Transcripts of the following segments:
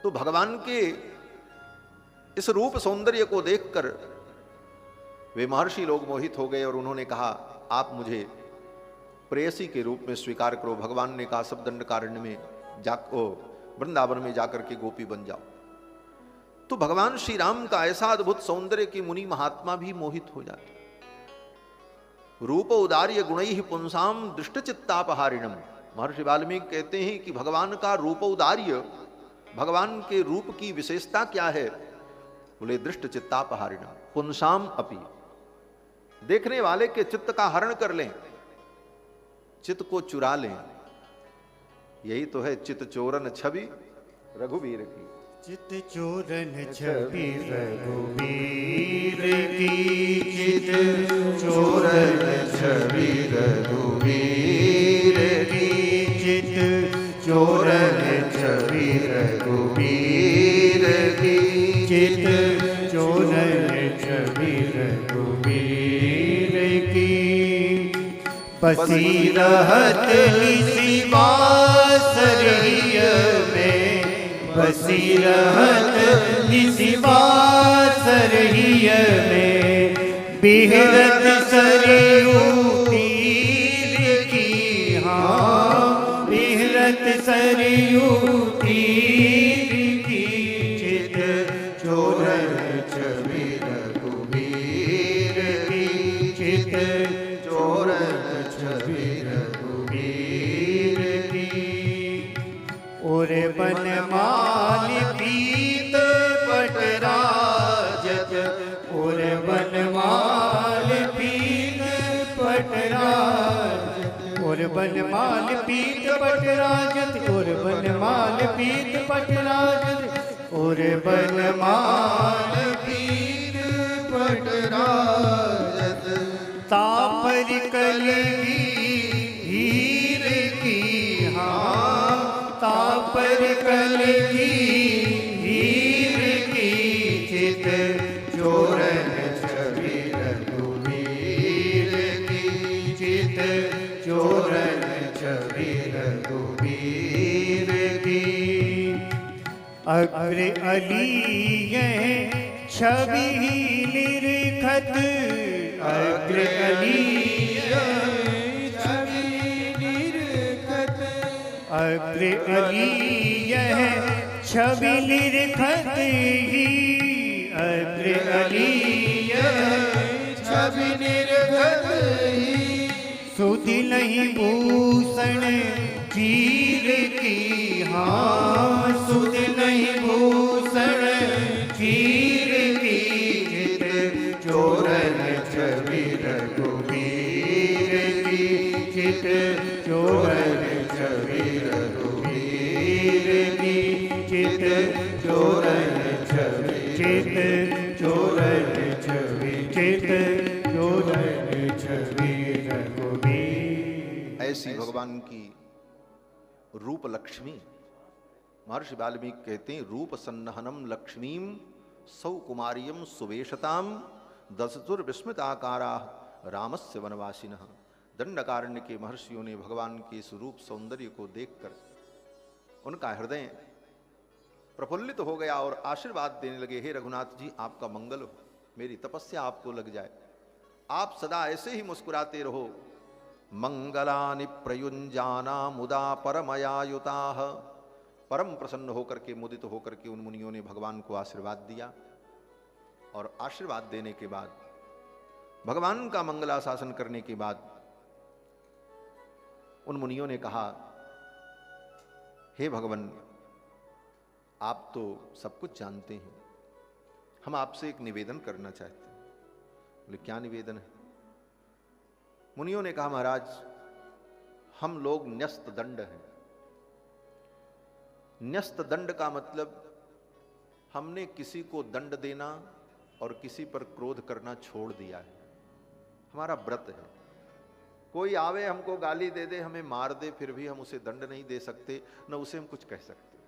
तो भगवान के इस रूप सौंदर्य को देखकर वे महर्षि लोग मोहित हो गए और उन्होंने कहा, आप मुझे प्रेयसी के रूप में स्वीकार करो। भगवान ने कहा, सब दंडकारण्य में जाको, वृंदावन में जाकर के गोपी बन जाओ। तो भगवान श्री राम का ऐसा अद्भुत सौंदर्य की मुनि महात्मा भी मोहित हो जाते। रूप उदार्य गुणैः पुंसाम दृष्टचित्तापहारिणम। महर्षि वाल्मीकि कहते हैं कि भगवान का रूप उदार्य, भगवान के रूप की विशेषता क्या है? बोले दृष्टचित्तापहारिणम पुंसाम अपि, देखने वाले के चित्त का हरण कर लें, चित्त को चुरा लें। यही तो है चित्त चोरन छवि रघुवीर की। चित चोरन छवि रघुवीर की, चित चोरन छवि रघुवीर की, चित चोरन छवि रघुवीर की, चित चोरन छवि रघुवीर की। बसी रहत निसी बांसुरिया में, बसी रहत निसी बांसुरिया में, बिहरत सरयू तीर की, हाँ बिहरत सरयू तीर की। चित चोरन छवि रघुवीर की, चित चोरन छवि रघुवीर की। और बनमाल पीत पटराजत, और बनमाल पीत पटराजत, और बनमाल पीत पटराजत, और बनमाल पीत पटराजत, और बनमाल पीत पटराजत। तापर कलगी हीर की, हाँ तापर कलगी हीर की। चित चोरन छवि रघुवीर की, चित चोरन छवि रघुवीर की। अग्र अली छवि निरखत, अग्र अली छवि निरखत, अग्र अली छवि निरखत ही, अग्र अली छवि निरखत ही। सुधि नहीं भूषण चीर की, हाँ सुधि नहीं भूषण चीर की। चित चोरन छवि रघुवीर की, चित चोरन छवि रघुवीर की, चित चोरन छवि, चित चोरन छवि, चित चोरन छवि रघुवीर। ऐसी भगवान की रूप लक्ष्मी। महर्षि वाल्मीकि कहते हैं, रूप सन्नहनम लक्ष्मीम सौकुमारियम सुवेशताम दशतुर्विस्मिताकारा रामस्य वनवासिनः। दंडकारण्य के महर्षियों ने भगवान के इस रूप सौंदर्य को देखकर उनका हृदय प्रफुल्लित हो गया और आशीर्वाद देने लगे, हे रघुनाथ जी आपका मंगल हो, मेरी तपस्या आपको लग जाए, आप सदा ऐसे ही मुस्कुराते रहो। मंगलानि प्रयुंजाना मुदा परमयायुताः। परम प्रसन्न होकर के, मुदित होकर के उन मुनियों ने भगवान को आशीर्वाद दिया और आशीर्वाद देने के बाद, भगवान का मंगलाशासन करने के बाद उन मुनियों ने कहा, हे भगवान आप तो सब कुछ जानते हैं, हम आपसे एक निवेदन करना चाहते हैं। बोले क्या निवेदन है? मुनियों ने कहा, महाराज हम लोग न्यस्त दंड हैं। न्यस्त दंड का मतलब हमने किसी को दंड देना और किसी पर क्रोध करना छोड़ दिया है। हमारा व्रत है, कोई आवे हमको गाली दे दे, हमें मार दे, फिर भी हम उसे दंड नहीं दे सकते, न उसे हम कुछ कह सकते।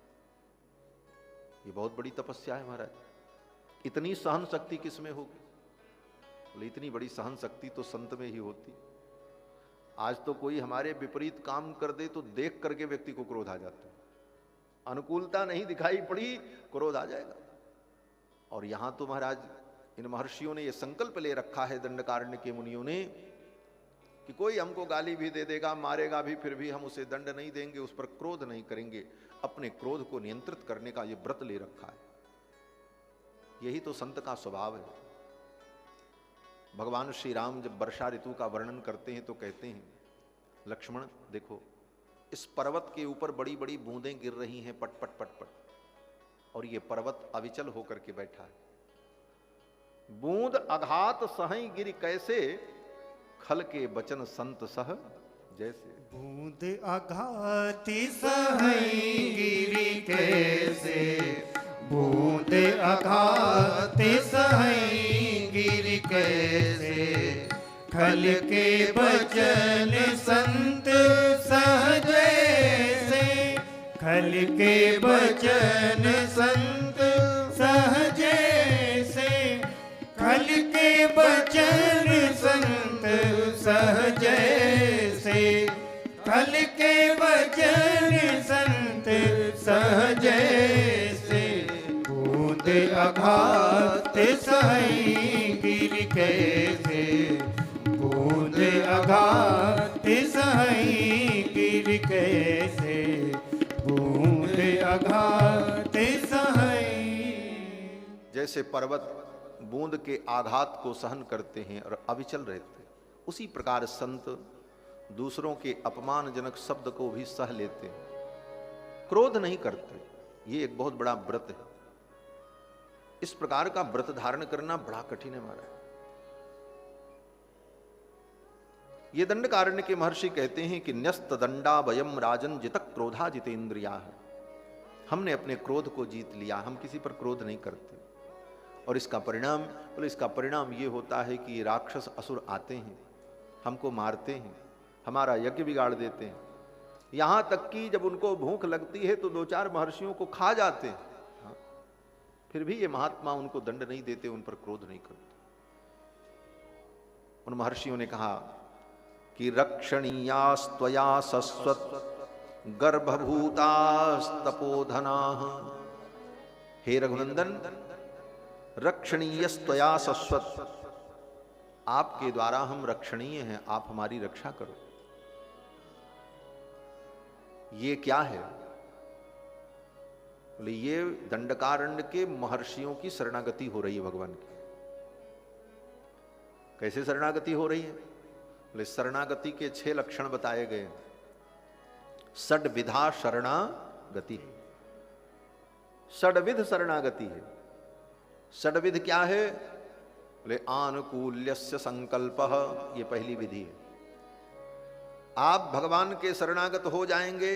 ये बहुत बड़ी तपस्या है महाराज। इतनी सहन शक्ति किस में होगी? बोले इतनी बड़ी सहन शक्ति तो संत में ही होती। आज तो कोई हमारे विपरीत काम कर दे तो देख करके व्यक्ति को क्रोध आ जाता है। अनुकूलता नहीं दिखाई पड़ी, क्रोध आ जाएगा। और यहां तो महाराज इन महर्षियों ने यह संकल्प ले रखा है, दंडकारण्य के मुनियों ने, कि कोई हमको गाली भी दे देगा, मारेगा भी, फिर भी हम उसे दंड नहीं देंगे, उस पर क्रोध नहीं करेंगे। अपने क्रोध को नियंत्रित करने का यह व्रत ले रखा है। यही तो संत का स्वभाव है। भगवान श्री राम जब वर्षा ऋतु का वर्णन करते हैं तो कहते हैं, लक्ष्मण देखो, इस पर्वत के ऊपर बड़ी बड़ी बूंदें गिर रही हैं, पट पट पट पट, और ये पर्वत अविचल होकर के बैठा है। बूंद अघात सहई गिर कैसे, खल के बचन संत सह जैसे। बूंद आघात सहई गिरी कैसे, बूंद आघात सहई गिरी कैसे, खल के बचन संत सह जैसे, खल के बचन संत सह जैसे, खल के बचन संत सह जैसे, खल के बचन संत सह जैसे, बूंद आघात सहई गिर कैसे, बूंद आघात सहई गिर कैसे, बूंद आघात सहई। जैसे पर्वत बूंद के आघात को सहन करते हैं और अविचल रहते हैं, उसी प्रकार संत दूसरों के अपमानजनक शब्द को भी सह लेते हैं, क्रोध नहीं करते। ये एक बहुत बड़ा व्रत है। इस प्रकार का व्रत धारण करना बड़ा कठिन है महाराज। ये दंडकारण्य के महर्षि कहते हैं कि न्यस्त दंडा वयम राजन जित क्रोधा जितेंद्रिया है। हमने अपने क्रोध को जीत लिया, हम किसी पर क्रोध नहीं करते। और इसका परिणाम, बोले इसका परिणाम ये होता है कि राक्षस असुर आते हैं, हमको मारते हैं, हमारा यज्ञ बिगाड़ देते हैं, यहां तक कि जब उनको भूख लगती है तो दो चार महर्षियों को खा जाते हैं। हाँ? फिर भी ये महात्मा उनको दंड नहीं देते, उन पर क्रोध नहीं करते। उन महर्षियों ने कहा कि रक्षणीयास्त्वया सस्वत गर्भभूतास्तपोधना। हे रघुनंदन, रक्षणीयस्त्वया सस्वत, आपके द्वारा हम रक्षणीय हैं, आप हमारी रक्षा करो। ये क्या है? बोले ये दंडकारण्य के महर्षियों की शरणागति हो रही है भगवान की। कैसे शरणागति हो रही है? बोले शरणागति के 6 लक्षण बताए गए। षड्विधा शरणागति, षड्विध शरणागति है। षड्विध क्या है? बोले आनुकूल्यस्य संकल्पः, ये पहली विधि है। आप भगवान के शरणागत हो जाएंगे,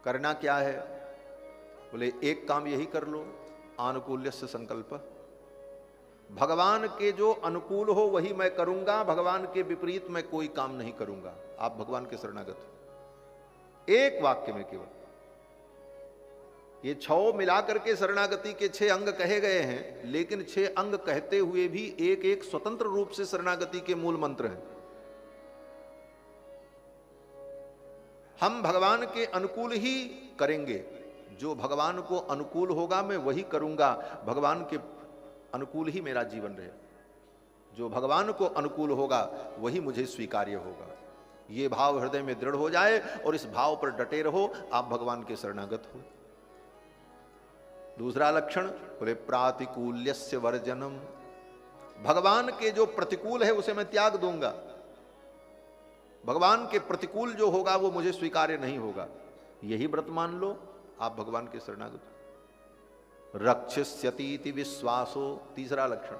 करना क्या है? बोले एक काम यही कर लो, आनुकूल्यस्य संकल्प। भगवान के जो अनुकूल हो वही मैं करूंगा, भगवान के विपरीत मैं कोई काम नहीं करूंगा। आप भगवान के शरणागत हो। एक वाक्य में केवल ये 6 मिलाकर के शरणागति के 6 अंग कहे गए हैं, लेकिन 6 अंग कहते हुए भी एक एक स्वतंत्र रूप से शरणागति के मूल मंत्र हैं। हम भगवान के अनुकूल ही करेंगे, जो भगवान को अनुकूल होगा मैं वही करूंगा, भगवान के अनुकूल ही मेरा जीवन रहे। जो भगवान को अनुकूल होगा वही मुझे स्वीकार्य होगा। ये भाव हृदय में दृढ़ हो जाए और इस भाव पर डटे रहो, आप भगवान के शरणागत हो। दूसरा लक्षण बोले प्रातिकूल्यस्य वर्जनम। भगवान के जो प्रतिकूल है उसे मैं त्याग दूंगा, भगवान के प्रतिकूल जो होगा वो मुझे स्वीकार्य नहीं होगा। यही व्रत मान लो, आप भगवान के शरणागत हो। रक्षिष्यतीति विश्वासो, तीसरा लक्षण,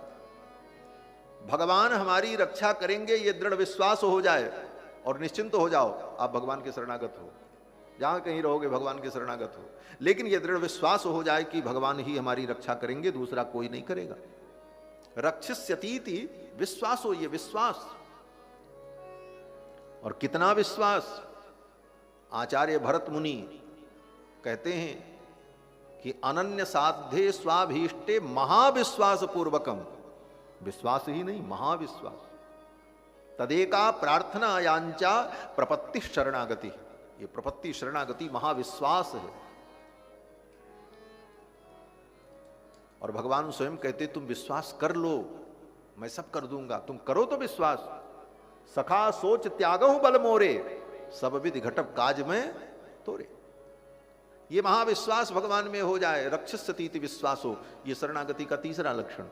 भगवान हमारी रक्षा करेंगे ये दृढ़ विश्वास हो जाए और निश्चिंत हो जाओ, आप भगवान के शरणागत हो। जहां कहीं रहोगे भगवान के शरणागत हो, लेकिन यह दृढ़ विश्वास हो जाए कि भगवान ही हमारी रक्षा करेंगे, दूसरा कोई नहीं करेगा। रक्षिष्यतीति विश्वासो, ये विश्वास। और कितना विश्वास? आचार्य भरत मुनि कहते हैं कि अनन्य साध्ये स्वाभीष्टे महाविश्वास पूर्वकम। विश्वास ही नहीं, महाविश्वास। तदेका प्रार्थना यांचा प्रपत्ति शरणागति। ये प्रपत्ति शरणागति महाविश्वास है। और भगवान स्वयं कहते तुम विश्वास कर लो, मैं सब कर दूंगा, तुम करो तो विश्वास। सखा सोच त्यागहु बल मोरे, सब विधि घटप काज में तोरे। ये महाविश्वास भगवान में हो जाए, रक्षस्यतीति विश्वासो, ये शरणागति का तीसरा लक्षण।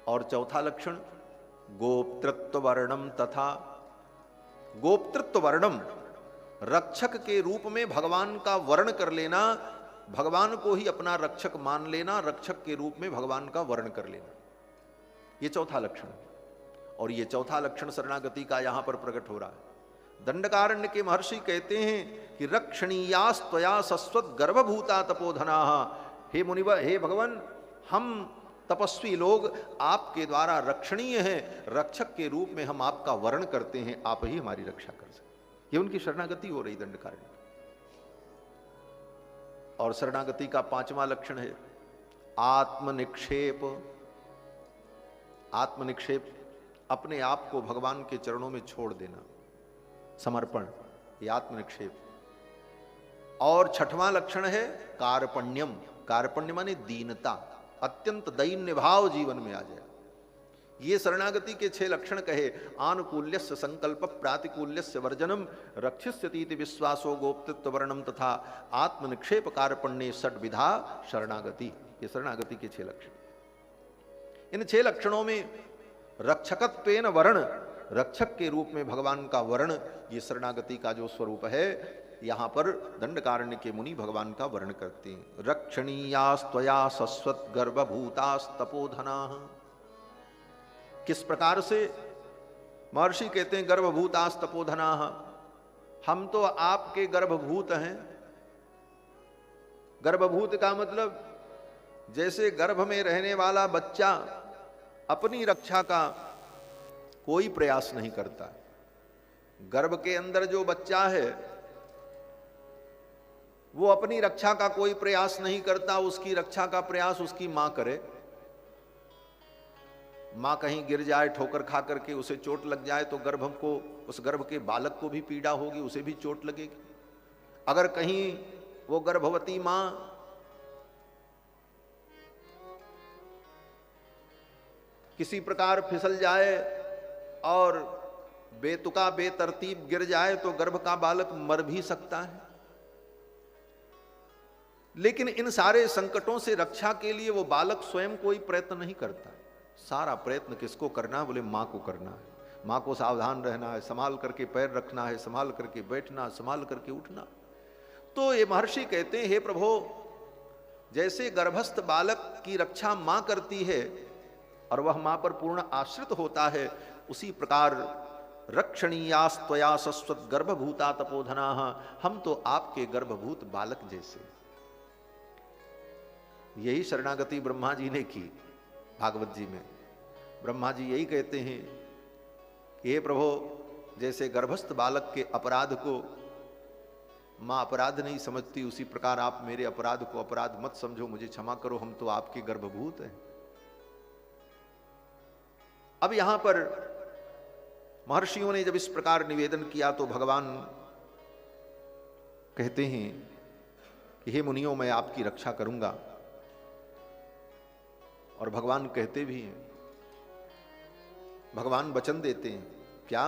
और चौथा लक्षण गोप्तृत्व वर्णम तथा। गोप्तृत्व वर्णम, रक्षक के रूप में भगवान का वर्ण कर लेना, भगवान को ही अपना रक्षक मान लेना, रक्षक के रूप में भगवान का वर्ण कर लेना, ये चौथा लक्षण। और ये चौथा लक्षण शरणागति का यहां पर प्रकट हो रहा है। दंडकारण्य के महर्षि कहते हैं कि रक्षणीयास्त्वया सस्वत गर्भभूता तपोधना। हे मुनिवर, हे भगवान, हम तपस्वी लोग आपके द्वारा रक्षणीय हैं, रक्षक के रूप में हम आपका वर्ण करते हैं, आप ही हमारी रक्षा कर सकते। ये उनकी शरणागति हो रही दंडकारण्य। और शरणागति का पांचवा लक्षण है आत्मनिक्षेप। आत्मनिक्षेप, अपने आप को भगवान के चरणों में छोड़ देना, समर्पण, ये आत्मनिक्षेप। और छठवां लक्षण है कार्पण्यम। कार्पण्य माने दीनता, अत्यंत दैन्य भाव जीवन में आ जाए। ये शरणागति के 6 लक्षण कहे। आनुकूल्यस्य संकल्प प्रातिकूल्यस्य वर्जनम, रक्षिष्यतीति विश्वासो गोप्तृत्व वर्णम तथा आत्मनिक्षेप कार्पण्ये षड्विधा शरणागति। ये शरणागति के 6 लक्षण। इन 6 लक्षणों में रक्षकत्वेन वर्ण, रक्षक के रूप में भगवान का वर्ण, ये शरणागति का जो स्वरूप है, यहां पर दंडकारण्य के मुनि भगवान का वर्ण करते हैं। रक्षणीयास्त्वया सस्वत गर्भभूतास्तपोधना। किस प्रकार से? महर्षि कहते हैं गर्भभूतास्तपोधना, हम तो आपके गर्भभूत हैं। गर्भभूत का मतलब जैसे गर्भ में रहने वाला बच्चा अपनी रक्षा का कोई प्रयास नहीं करता। गर्भ के अंदर जो बच्चा है वो अपनी रक्षा का कोई प्रयास नहीं करता, उसकी रक्षा का प्रयास उसकी मां करे। मां कहीं गिर जाए, ठोकर खा करके उसे चोट लग जाए तो गर्भ को, उस गर्भ के बालक को भी पीड़ा होगी, उसे भी चोट लगेगी। अगर कहीं वो गर्भवती मां किसी प्रकार फिसल जाए और बेतुका बेतरतीब गिर जाए तो गर्भ का बालक मर भी सकता है। लेकिन इन सारे संकटों से रक्षा के लिए वो बालक स्वयं कोई प्रयत्न नहीं करता। सारा प्रयत्न किसको करना है? बोले मां को करना है। मां को सावधान रहना है, संभाल करके पैर रखना है, संभाल करके बैठना, संभाल करके उठना। तो ये महर्षि कहते हैं, हे प्रभु, जैसे गर्भस्थ बालक की रक्षा मां करती है और वह मां पर पूर्ण आश्रित होता है, उसी प्रकार रक्षणीयास्त्वया सस्वत गर्भभूता तपोधना, हम तो आपके गर्भभूत बालक जैसे। यही शरणागति ब्रह्मा जी ने की। भागवत जी में ब्रह्मा जी यही कहते हैं कि हे प्रभु, जैसे गर्भस्थ बालक के अपराध को मां अपराध नहीं समझती, उसी प्रकार आप मेरे अपराध को अपराध मत समझो, मुझे क्षमा करो, हम तो आपके गर्भभूत हैं। अब यहां पर महर्षियों ने जब इस प्रकार निवेदन किया तो भगवान कहते हैं कि हे मुनियों, मैं आपकी रक्षा करूंगा। और भगवान कहते भी हैं, भगवान वचन देते हैं, क्या?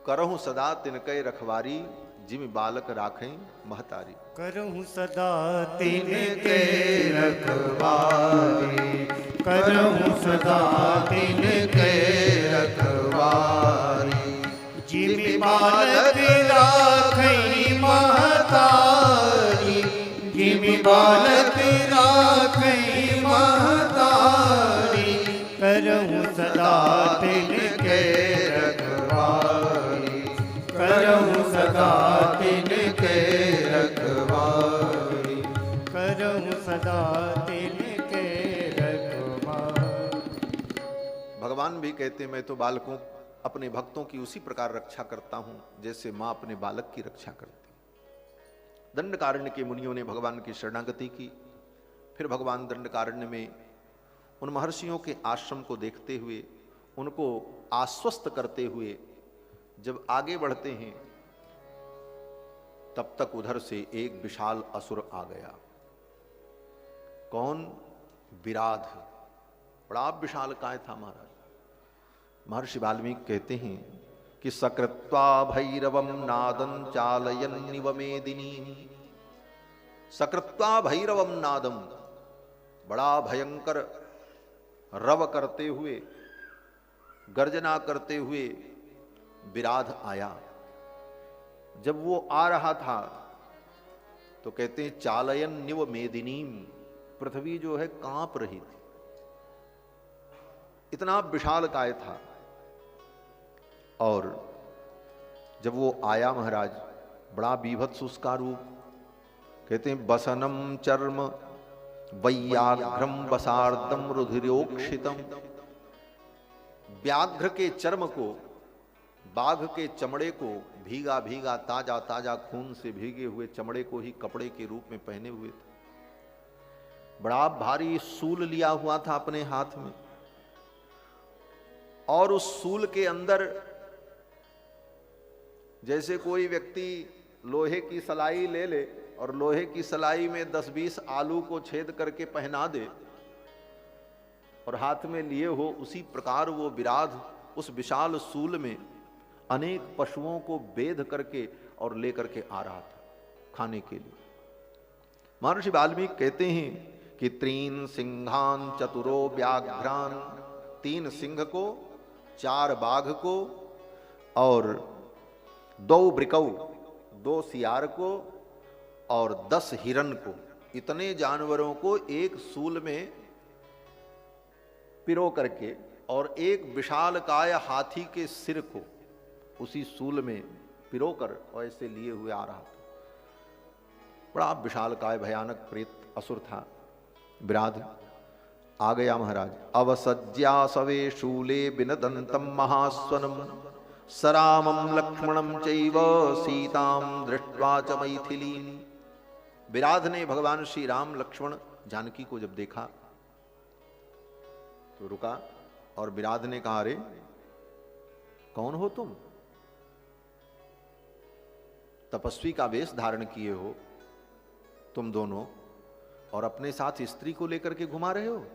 करहूं सदा तिनके रखवारी, जिम बालक राखें महतारी। करहूं सदा तिनके रखवारी, करहूं सदा तिनके रखवारी, जिम बालक राखें महतारी, जिम बालक राखें महतारी, करहूं सदा तिनके रखवारी, करहूं सदा तिनके रखवारी, करहूं सदा तिनके रखवारी। भगवान भी कहते हैं, मैं तो बालकों, अपने भक्तों की उसी प्रकार रक्षा करता हूं जैसे मां अपने बालक की रक्षा करती। दंडकारण्य के मुनियों ने भगवान की शरणागति की। फिर भगवान दंडकारण्य में उन महर्षियों के आश्रम को देखते हुए, उनको आश्वस्त करते हुए जब आगे बढ़ते हैं तब तक उधर से एक विशाल असुर आ गया। कौन? विराध। बड़ा विशाल काय था महाराज। महर्षि वाल्मीकि कहते हैं कि सकृत्वा भैरवम नादं चालयन्निव मेदिनी। सकृत्वा भैरवम नादम, बड़ा भयंकर रव करते हुए, गर्जना करते हुए विराध आया। जब वो आ रहा था तो कहते हैं चालयन्निव मेदिनीम, पृथ्वी जो है कांप रही थी, इतना विशाल काय था। और जब वो आया महाराज, बड़ा बीभत्स उसका रूप। कहते हैं बसनम चर्म वैयाघ्रम बसार्दम रुधिरोक्षितम। व्याघ्र के चर्म को, बाघ के चमड़े को, भीगा भीगा ताजा ताजा खून से भीगे हुए चमड़े को ही कपड़े के रूप में पहने हुए थे। बड़ा भारी सूल लिया हुआ था अपने हाथ में, और उस सूल के अंदर जैसे कोई व्यक्ति लोहे की सलाई ले ले और लोहे की सलाई में 10-20 आलू को छेद करके पहना दे और हाथ में लिए हो, उसी प्रकार वो विराध उस विशाल सूल में अनेक पशुओं को बेध करके और लेकर के आ रहा था खाने के लिए। महर्षि वाल्मीकि कहते हैं कि 3 सिंहान चतुरो व्याघ्रान, 3 सिंह को, 4 बाघ को और 2 वृकौ, 2 सियार को और 10 हिरण को, इतने जानवरों को एक सूल में पिरो करके और एक विशालकाय हाथी के सिर को उसी सूल में पिरोकर और ऐसे लिए हुए आ रहा था। बड़ा विशालकाय भयानक प्रेत असुर था विराध। आ गया महाराज। अवसज्या सवे शूले बिनदंतम महास्वनम सरामम लक्ष्मणम चैव सीताम दृष्ट्वा च मैथिलीं। विराध ने भगवान श्री राम, लक्ष्मण, जानकी को जब देखा तो रुका और विराध ने कहा, अरे कौन हो तुम? तपस्वी का वेश धारण किए हो तुम दोनों और अपने साथ स्त्री को लेकर के घुमा रहे हो,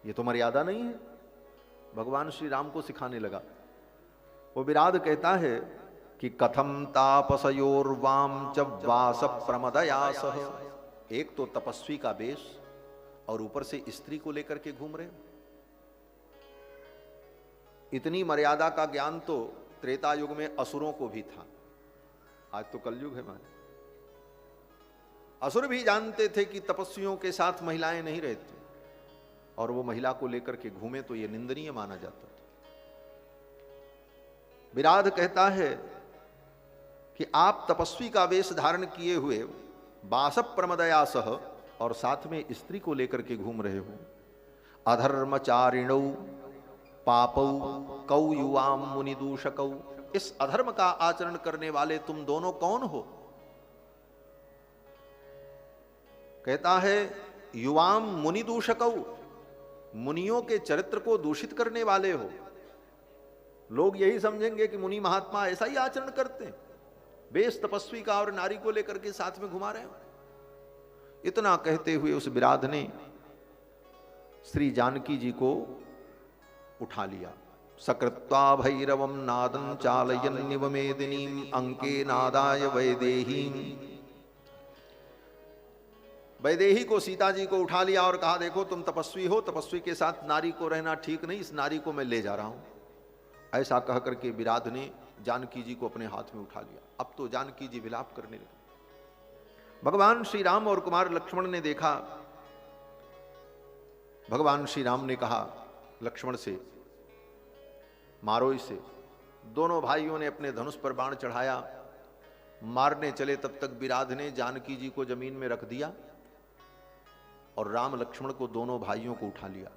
ये तो मर्यादा नहीं है। भगवान श्री राम को सिखाने लगा। वो विराध कहता है कि कथम तापसयोर्वाम च वास प्रमदयासह। एक तो तपस्वी का वेश और ऊपर से स्त्री को लेकर के घूम रहे हो। इतनी मर्यादा का ज्ञान तो त्रेता युग में असुरों को भी था, आज तो कलयुग है माने। असुर भी जानते थे कि तपस्वियों के साथ महिलाएं नहीं रहती, और वो महिला को लेकर के घूमे तो ये निंदनीय माना जाता था। विराध कहता है कि आप तपस्वी का वेश धारण किए हुए बासप प्रमदयासह और साथ में स्त्री को लेकर के घूम रहे हो। अधर्मचारिणौ पापौ कौ युवाम मुनिदूषकौ। इस अधर्म का आचरण करने वाले तुम दोनों कौन हो? कहता है युवाम मुनिदूषकौ, मुनियों के चरित्र को दूषित करने वाले हो। लोग यही समझेंगे कि मुनि महात्मा ऐसा ही आचरण करते हैं, बेस तपस्वी का और नारी को लेकर के साथ में घुमा रहे हो। इतना कहते हुए उस विराध ने श्री जानकी जी को उठा लिया। सकृत्वा भैरवम नादं चालयन्निव मेदिनीं अंके नादाय वैदेहीं। वैदेही को, सीता जी को उठा लिया और कहा, देखो तुम तपस्वी हो, तपस्वी के साथ नारी को रहना ठीक नहीं, इस नारी को मैं ले जा रहा हूं। ऐसा कह करके विराध ने जानकी जी को अपने हाथ में उठा लिया। अब तो जानकी जी विलाप करने लगे। भगवान श्री राम और कुमार लक्ष्मण ने देखा। भगवान श्री राम ने कहा लक्ष्मण से, मारो इसे। दोनों भाइयों ने अपने धनुष पर बाण चढ़ाया, मारने चले तब तक विराध ने जानकी जी को जमीन में रख दिया और राम लक्ष्मण को, दोनों भाइयों को उठा लिया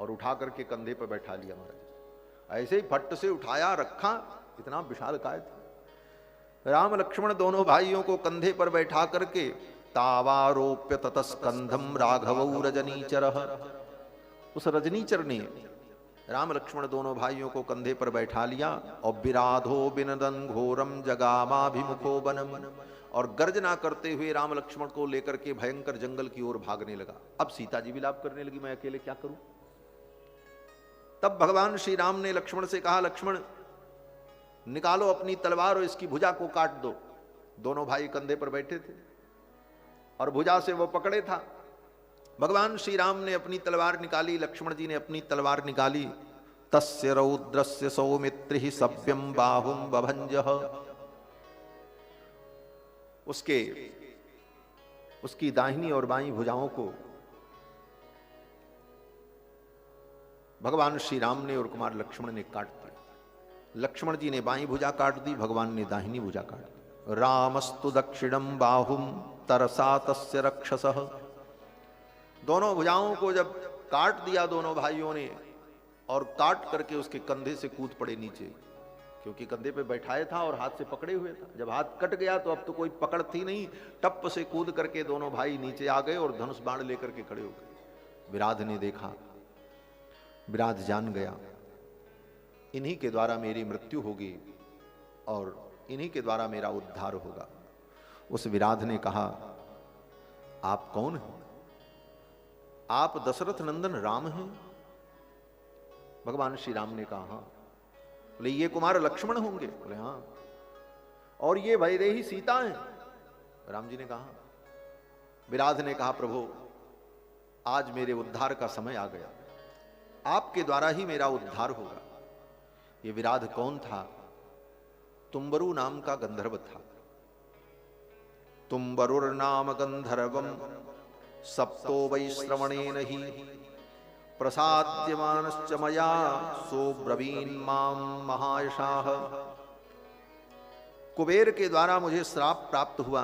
और उठा करके कंधे पर बैठा लिया। महाराज ऐसे ही फट से उठाया, रखा, इतना विशाल काय था। राम लक्ष्मण दोनों भाइयों को कंधे पर बैठा करके तावारोप्य ततस्कंधम राघवौ रजनीचरः। उस रजनीचर ने राम लक्ष्मण दोनों भाइयों को कंधे पर बैठा लिया और विराधो बिनदन घोरम जगामाभिमुखो बनम, और गर्जना करते हुए राम लक्ष्मण को लेकर के भयंकर जंगल की ओर भागने लगा। अब सीता जी विलाप करने लगी, मैं अकेले क्या करूं। तब भगवान श्री राम ने लक्ष्मण से कहा, लक्ष्मण निकालो अपनी तलवार और इसकी भुजा को काट दो। दोनों भाई कंधे पर बैठे थे और भुजा से वो पकड़े था। भगवान श्री राम ने अपनी तलवार निकाली, लक्ष्मण जी ने अपनी तलवार निकाली। तस्य रौद्रस्य सौमित्रि सभ्यम बाहुम बभंजः, उसकी दाहिनी और बाईं भुजाओं को भगवान श्री राम ने और कुमार लक्ष्मण ने काट दिया। लक्ष्मण जी ने बाईं भुजा काट दी, भगवान ने दाहिनी भुजा काट दी। रामस्तु दक्षिणम बाहुम तरसा तस्य रक्षसः, दोनों भुजाओं को जब काट दिया दोनों भाइयों ने, और काट करके उसके कंधे से कूद पड़े नीचे, क्योंकि कंधे पे बैठाया था और हाथ से पकड़े हुए था। जब हाथ कट गया तो अब तो कोई पकड़ थी नहीं, टप से कूद करके दोनों भाई नीचे आ गए और धनुष बाण लेकर के खड़े हो गए। विराध ने देखा, विराध जान गया इन्हीं के द्वारा मेरी मृत्यु होगी और इन्हीं के द्वारा मेरा उद्धार होगा। उस विराध ने कहा, आप कौन हैं? आप दशरथ नंदन राम हैं? भगवान श्री राम ने कहा, हाँ। बोले, ये कुमार लक्ष्मण होंगे? बोले, हाँ। और ये वैदेही सीता हैं? राम जी ने कहा। विराध ने कहा, प्रभु आज मेरे उद्धार का समय आ गया, आपके द्वारा ही मेरा उद्धार होगा। ये विराध कौन था? तुम्बरु नाम का गंधर्व था। तुम्बरुर नाम गंधर्वम सप्तो वैश्रवणेन ही प्रसाद्यमानश्च मया सोब्रवीन् मां महायशाः। कुबेर के द्वारा मुझे श्राप प्राप्त हुआ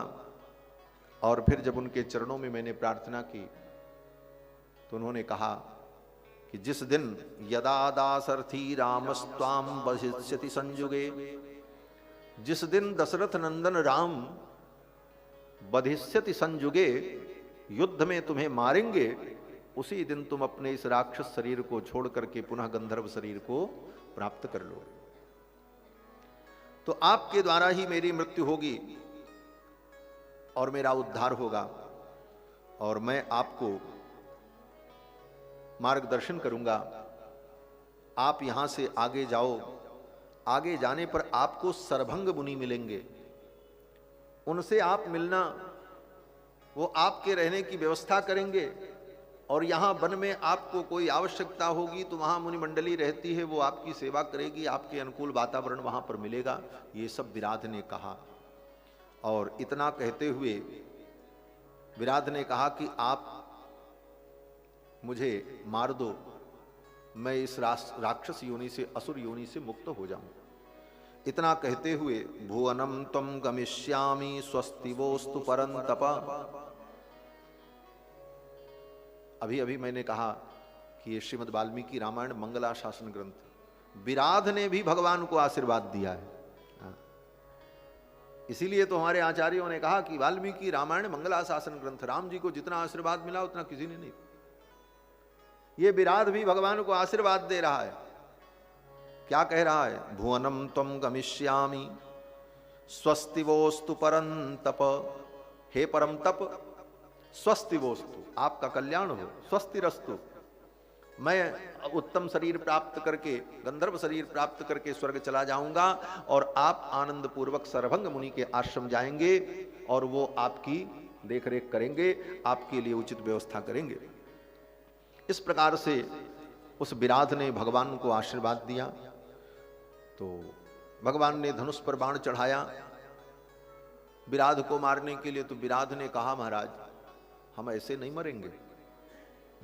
और फिर जब उनके चरणों में मैंने प्रार्थना की तो उन्होंने कहा कि जिस दिन यदा दासर्थी रामस्त्वाम वधिष्यति संयुगे, जिस दिन दशरथ नंदन राम वधिष्यति संयुगे, युद्ध में तुम्हें मारेंगे, उसी दिन तुम अपने इस राक्षस शरीर को छोड़ करके पुनः गंधर्व शरीर को प्राप्त कर लो। तो आपके द्वारा ही मेरी मृत्यु होगी और मेरा उद्धार होगा, और मैं आपको मार्गदर्शन करूंगा। आप यहां से आगे जाओ, आगे जाने पर आपको सरभंग मुनि मिलेंगे, उनसे आप मिलना, वो आपके रहने की व्यवस्था करेंगे, और यहाँ वन में आपको कोई आवश्यकता होगी तो वहाँ मुनि मंडली रहती है, वो आपकी सेवा करेगी, आपके अनुकूल वातावरण वहाँ पर मिलेगा। ये सब विराध ने कहा। और इतना कहते हुए विराध ने कहा कि आप मुझे मार दो, मैं इस राक्षस योनि से, असुर योनि से मुक्त हो जाऊं। इतना कहते हुए भुवनम तम गमिष्यामि स्वस्ति वोस्तु परंतप। अभी अभी मैंने कहा कि ये श्रीमद् वाल्मीकि रामायण मंगलाशासन ग्रंथ, विराध ने भी भगवान को आशीर्वाद दिया है। इसीलिए तो हमारे आचार्यों ने कहा कि वाल्मीकि रामायण मंगलाशासन ग्रंथ, राम जी को जितना आशीर्वाद मिला उतना किसी ने नहीं। ये विराध भी भगवान को आशीर्वाद दे रहा है। क्या कह रहा है? भुवनम त्वं गमिष्यामि स्वस्ति वोस्तु परंतप। हे परम तप, स्वस्ति वोस्तु, आपका कल्याण हो, स्वस्ति रस्तु। मैं उत्तम शरीर प्राप्त करके, गंधर्व शरीर प्राप्त करके स्वर्ग चला जाऊंगा और आप आनंद पूर्वक सरभंग मुनि के आश्रम जाएंगे और वो आपकी देखरेख करेंगे, आपके लिए उचित व्यवस्था करेंगे। इस प्रकार से उस विराध ने भगवान को आशीर्वाद दिया। तो भगवान ने धनुष पर बाण चढ़ाया विराध को मारने के लिए। तो विराध ने कहा, महाराज हम ऐसे नहीं मरेंगे।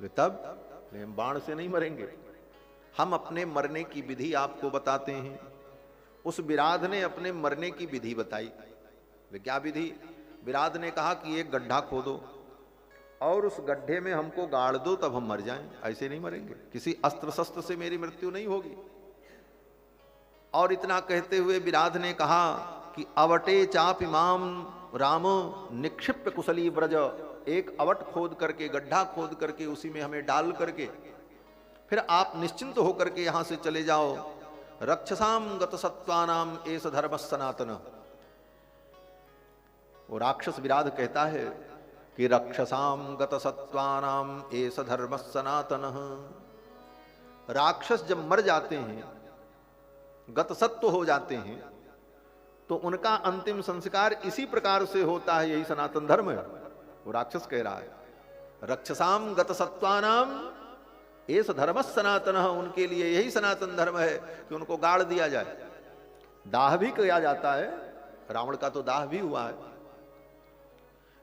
तब हम बाण से नहीं मरेंगे, हम अपने मरने की विधि आपको बताते हैं। उस विराध ने अपने मरने की विधि बताई। क्या विधि? विराध ने कहा कि एक गड्ढा खोदो और उस गड्ढे में हमको गाड़ दो, तब हम मर जाएं, ऐसे नहीं मरेंगे, किसी अस्त्र शस्त्र से मेरी मृत्यु नहीं होगी। और इतना कहते हुए विराध ने कहा कि अवटे चाप इमाम राम निक्षिप्त कुशली ब्रज। एक अवट खोद करके, गड्ढा खोद करके उसी में हमें डाल करके फिर आप निश्चिंत होकर के यहां से चले जाओ। रक्षसाम गत सत्वानाम एस धर्म सनातन। वो राक्षस विराध कहता है कि रक्षसाम गत सत्वानाम एस धर्म सनातन। राक्षस जब मर जाते हैं, गत सत्व हो जाते हैं, तो उनका अंतिम संस्कार इसी प्रकार से होता है, यही सनातन धर्म है। वो राक्षस कह रहा है रक्षसाम गत सत्वानाम एस धर्म सनातन। उनके लिए यही सनातन धर्म है कि उनको गाड़ दिया जाए। दाह भी किया जाता है, रावण का तो दाह भी हुआ है,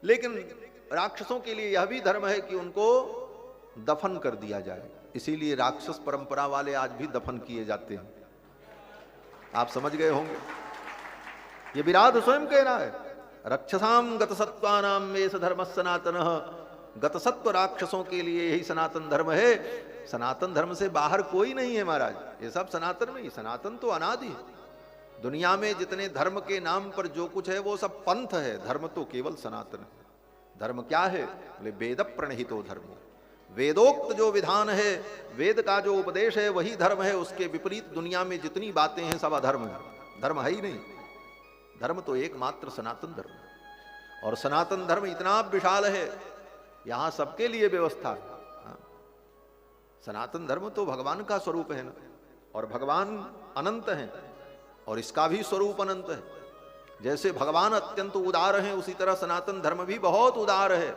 लेकिन राक्षसों के लिए यह भी धर्म है कि उनको दफन कर दिया जाए। इसीलिए राक्षस परंपरा वाले आज भी दफन किए जाते हैं। आप समझ गए होंगे, ये विराध स्वयं कह रहा है रक्षसाम गत सत्वानाम एस धर्म सनातन। गत सत्व राक्षसों के लिए यही सनातन धर्म है। सनातन धर्म से बाहर कोई नहीं है महाराज, ये सब सनातन में ही। सनातन तो अनादि है। दुनिया में जितने धर्म के नाम पर जो कुछ है वो सब पंथ है, धर्म तो केवल सनातन है। धर्म क्या है? बोले वेद प्रणहितो धर्म। वेदोक्त जो विधान है, वेद का जो उपदेश है वही धर्म है। उसके विपरीत दुनिया में जितनी बातें हैं सब अधर्म है, धर्म है ही नहीं। धर्म तो एकमात्र सनातन धर्म है। और सनातन धर्म इतना विशाल है, यहां सबके लिए व्यवस्था है। सनातन धर्म तो भगवान का स्वरूप है ना, और भगवान अनंत हैं और इसका भी स्वरूप अनंत है। जैसे भगवान अत्यंत उदार हैं, उसी तरह सनातन धर्म भी बहुत उदार है।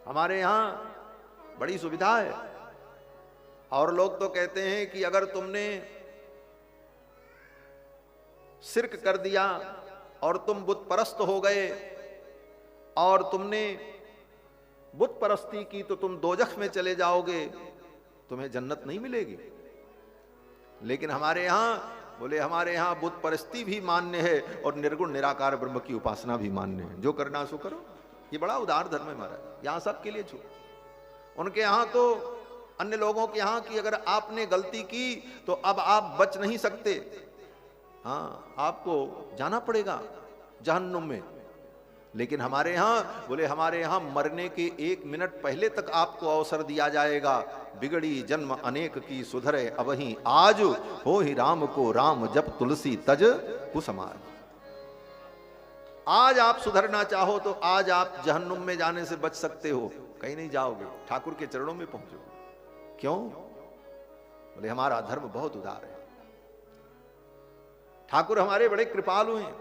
हमारे यहां बड़ी सुविधा है। और लोग तो कहते हैं कि अगर तुमने शिर्क कर दिया और तुम बुत परस्त हो गए और तुमने बुत परस्ती की तो तुम दोजख में चले जाओगे, तुम्हें जन्नत नहीं मिलेगी। लेकिन हमारे यहां बोले हमारे यहां बुत परस्ती भी मान्य है और निर्गुण निराकार ब्रह्म की उपासना भी मान्य है। जो करना सो करो। ये बड़ा उदार धर्म है महाराज, यहां सबके लिए छूट। उनके यहां तो अन्य लोगों के यहां कि अगर आपने गलती की तो अब आप बच नहीं सकते, हाँ आपको जाना पड़ेगा जहन्नुम में। लेकिन हमारे यहां बोले हमारे यहां मरने के 1 मिनट पहले तक आपको अवसर दिया जाएगा। बिगड़ी जन्म अनेक की सुधरे अबही आज, हो ही राम को राम जप तुलसी तज कुसमाज। आज आप सुधरना चाहो तो आज आप जहन्नुम में जाने से बच सकते हो, कहीं नहीं जाओगे, ठाकुर के चरणों में पहुंचोगे। क्यों? बोले हमारा धर्म बहुत उदार है। ठाकुर हमारे बड़े कृपालु हैं।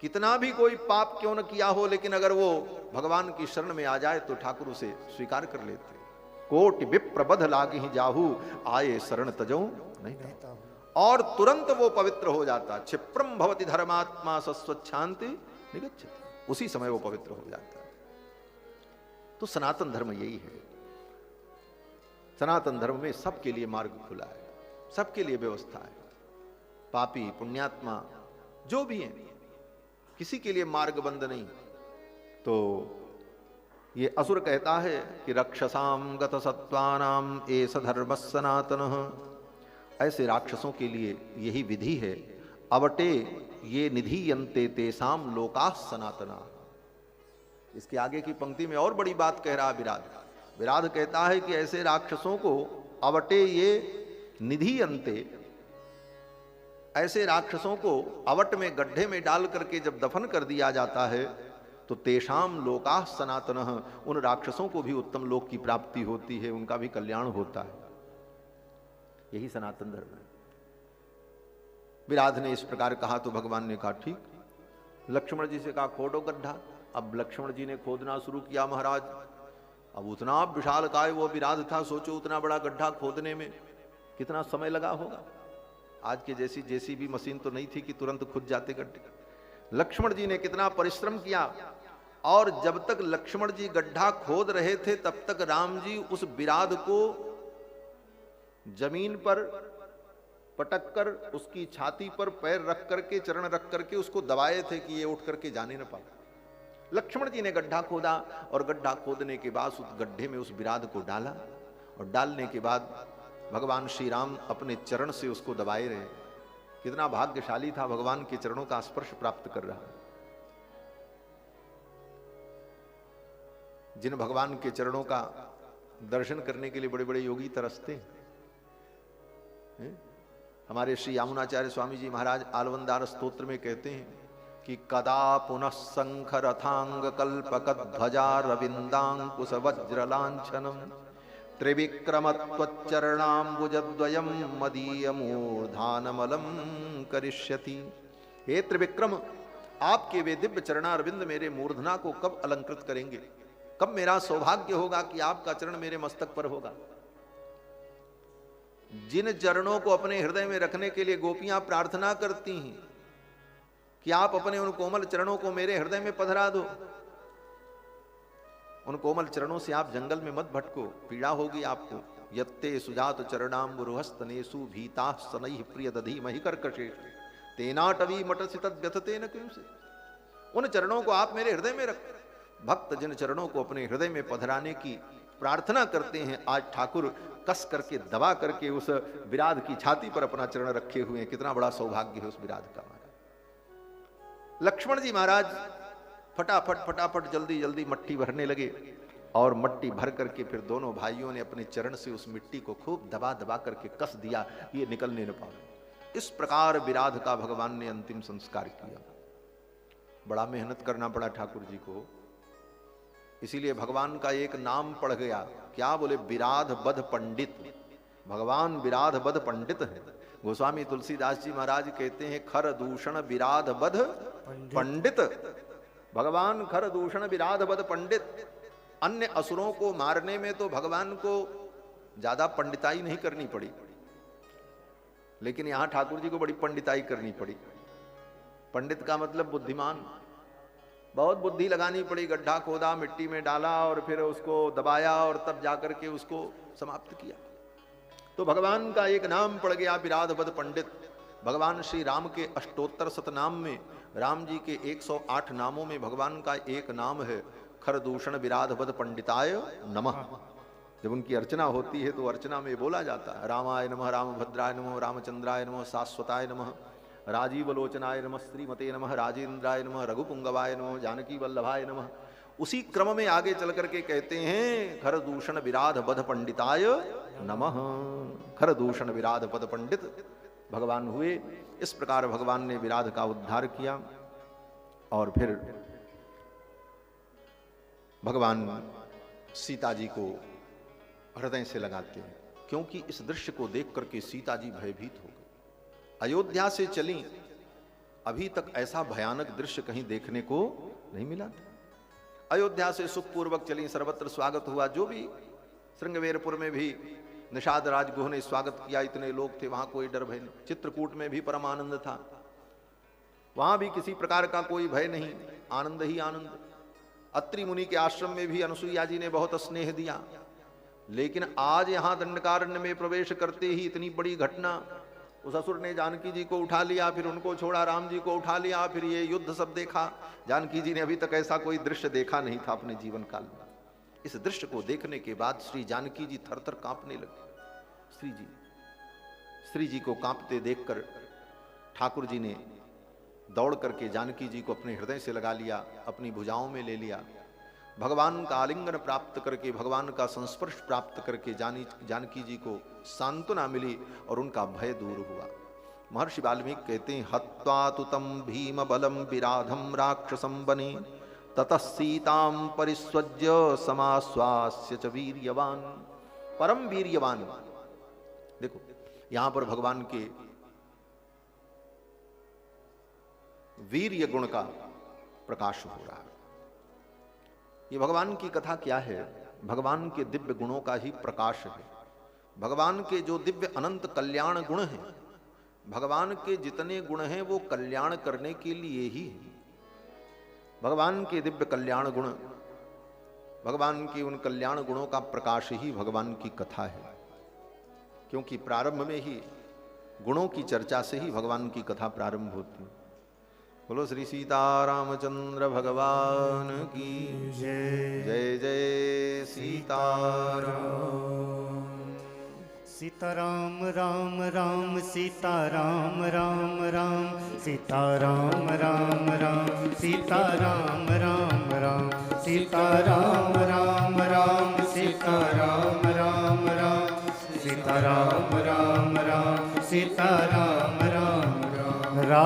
कितना भी कोई पाप क्यों न किया हो, लेकिन अगर वो भगवान की शरण में आ जाए तो ठाकुर उसे स्वीकार कर लेते। कोटि विप्रबध लागी जाहू, आए शरण तजऊ नहीं। और तुरंत वो पवित्र हो जाता। क्षिप्रम भवति धर्मात्मा सस्वच्छांति निगच्छति, उसी समय वो पवित्र हो जाता। तो सनातन धर्म यही है। सनातन धर्म में सबके लिए मार्ग खुला है, सबके लिए व्यवस्था है। पापी पुण्यात्मा जो भी है, किसी के लिए मार्ग बंद नहीं। तो ये असुर कहता है कि रक्षसाम गत सत्वानाम एस धर्म सनातन। ऐसे राक्षसों के लिए यही विधि है। अवटे ये निधि यंते तेसाम लोका सनातना। इसके आगे की पंक्ति में और बड़ी बात कह रहा विराध। विराध कहता है कि ऐसे राक्षसों को अवटे ये निधि यंते, ऐसे राक्षसों को अवट में गड्ढे में डाल करके जब दफन कर दिया जाता है तो तेषाम लोकाः सनातनः, उन राक्षसों को भी उत्तम लोक की प्राप्ति होती है, उनका भी कल्याण होता है। यही सनातन धर्म है। विराध ने इस प्रकार कहा तो भगवान ने कहा ठीक। लक्ष्मण जी से कहा खोदो गड्ढा। अब लक्ष्मण जी ने खोदना शुरू किया महाराज। अब उतना विशाल काय वो विराध था, सोचो उतना बड़ा गड्ढा खोदने में कितना समय लगा होगा। आज के जैसी जेसीबी मशीन तो नहीं थी कि तुरंत खुद जाते गड्ढे। लक्ष्मण जी ने कितना परिश्रम किया। और जब तक लक्ष्मण जी गड्ढा खोद रहे थे तब तक राम जी उस विराध को जमीन पर पटक कर उसकी छाती पर पैर रख करके, चरण रख करके उसको दबाए थे कि ये उठ करके जाने न पाए। लक्ष्मण जी ने गड्ढा खोदा और गड्ढा खोदने के बाद उस गड्ढे में उस विराध को डाला और डालने के बाद भगवान श्री राम अपने चरण से उसको दबाए रहे। कितना भाग्यशाली था, भगवान के चरणों का स्पर्श प्राप्त कर रहा। जिन भगवान के चरणों का दर्शन करने के लिए बड़े बड़े योगी तरसते हैं। हमारे श्री यामुनाचार्य स्वामी जी महाराज आलवंदार स्तोत्र में कहते हैं कि कदा पुनः शंख रथांग कल्पक ध्वजा रविंदांकुश वज्रलांछनम त्रिविक्रमत्वच्चरणाम्बुजद्वयं मदीय मूर्धानमलम करिष्यति। हे त्रिविक्रम, आपके वे दिव्य चरणारविंद मेरे मूर्धना को कब अलंकृत करेंगे? कब मेरा सौभाग्य होगा कि आपका चरण मेरे मस्तक पर होगा? जिन चरणों को अपने हृदय में रखने के लिए गोपियां प्रार्थना करती हैं कि आप अपने उन कोमल चरणों को मेरे हृदय में पधरा दो, उन कोमल चरणों से आप जंगल में मत भटको, पीड़ा होगी आपको। यत्ते सुजात चरणाम्बुरुहस्तनेषु भीताः सनैः प्रियदधीमहि कर्कशेषु तेनाटवी मटसि तद्व्यथते न किंसे। उन चरणों को आप मेरे हृदय में रख। भक्त जिन चरणों को अपने हृदय में पधराने की प्रार्थना करते हैं, आज ठाकुर कस करके दबा करके उस विराध की छाती पर अपना चरण रखे हुए हैं। कितना बड़ा सौभाग्य है उस विराध का। लक्ष्मण जी महाराज फटाफट फटाफट जल्दी जल्दी मट्टी भरने लगे और मट्टी भर करके फिर दोनों भाइयों ने अपने चरण से उस मिट्टी को खूब दबा दबा करके कस दिया, ये निकलने न पाए। इस प्रकार विराध का भगवान ने अंतिम संस्कार किया। बड़ा मेहनत करना पड़ा ठाकुर जी को, इसीलिए भगवान का एक नाम पड़ गया। क्या बोले? विराध बध पंडित। भगवान विराध बध पंडित है। गोस्वामी तुलसीदास जी महाराज कहते हैं खर दूषण विराध बध पंडित। भगवान खर दूषण विराध बध पंडित। अन्य असुरों को मारने में तो भगवान को ज्यादा पंडिताई नहीं करनी पड़ी, लेकिन यहां ठाकुर जी को बड़ी पंडिताई करनी पड़ी। पंडित का मतलब बुद्धिमान। बहुत बुद्धि लगानी पड़ी। गड्ढा खोदा, मिट्टी में डाला और फिर उसको दबाया और तब जाकर के उसको समाप्त किया। तो भगवान का एक नाम पड़ गया विराध बध पंडित। भगवान श्री राम के अष्टोत्तर शतनाम में, राम जी के 108 नामों में भगवान का एक नाम है खरदूषण विराध बध पंडिताय नमः। जब उनकी अर्चना होती है तो अर्चना में बोला जाता है रामाय नमः, रामभद्राय नमः, रामचंद्राय नमः, शाश्वताय नमः, राजीवलोचनाय नमः, श्रीमते नमः, राजेंद्राय नमः, रघुपुंगवाय नमः, जानकी वल्लभाय नमः। उसी क्रम में आगे चल करके कहते हैं खरदूषण विराध बध पंडिताय नमः। खरदूषण विराध बध पंडित भगवान हुए। इस प्रकार भगवान ने विराध का उद्धार किया और फिर भगवान सीता जी को हृदय से लगाते हैं, क्योंकि इस दृश्य को देख करके सीता जी भयभीत हो गई। अयोध्या से चली, अभी तक ऐसा भयानक दृश्य कहीं देखने को नहीं मिला था। अयोध्या से सुखपूर्वक चली, सर्वत्र स्वागत हुआ। जो भी श्रृंगवेरपुर में भी निषाद राजगुह ने स्वागत किया, इतने लोग थे, वहां कोई डर भय नहीं। चित्रकूट में भी परम आनंद था, वहां भी किसी प्रकार का कोई भय नहीं, आनंद ही आनंद। अत्रि मुनि के आश्रम में भी अनुसुईया जी ने बहुत स्नेह दिया। लेकिन आज यहां दंडकारण्य में प्रवेश करते ही इतनी बड़ी घटना। उस असुर ने जानकी जी को उठा लिया, फिर उनको छोड़ा, राम जी को उठा लिया, फिर ये युद्ध सब देखा। जानकी जी ने अभी तक ऐसा कोई दृश्य देखा नहीं था अपने जीवन काल में। इस दृश्य को देखने के बाद श्री जानकी जी थर थर कांपने लगे। श्री जी को कांपते देखकर ठाकुर जी ने दौड़ करके जानकी जी को अपने हृदय से लगा लिया, अपनी भुजाओं में ले लिया। भगवान का आलिंगन प्राप्त करके, भगवान का संस्पर्श प्राप्त करके जानकी जी को सांत्वना मिली और उनका भय दूर हुआ। महर्षि वाल्मीकि कहते हैं हत्वा तु तं भीम बलम विराधम राक्षसं वने ततः सीतां परिस्वज्य समाश्वास्य च वीर्यवान। परम वीर्यवान। देखो यहां पर भगवान के वीर्य गुण का प्रकाश हो रहा है। ये भगवान की कथा क्या है? भगवान के दिव्य गुणों का ही प्रकाश है। भगवान के जो दिव्य अनंत कल्याण गुण हैं, भगवान के जितने गुण हैं वो कल्याण करने के लिए ही है। भगवान के दिव्य कल्याण गुण, भगवान के उन कल्याण गुणों का प्रकाश ही भगवान की कथा है। क्योंकि प्रारंभ में ही गुणों की चर्चा से ही भगवान की कथा प्रारंभ होती है। बोलो श्री सीतारामचंद्र भगवान की जय। जय जय सीताराम। सीताराम राम राम सीताराम राम राम सीताराम राम राम सीताराम राम राम सीताराम राम राम सीताराम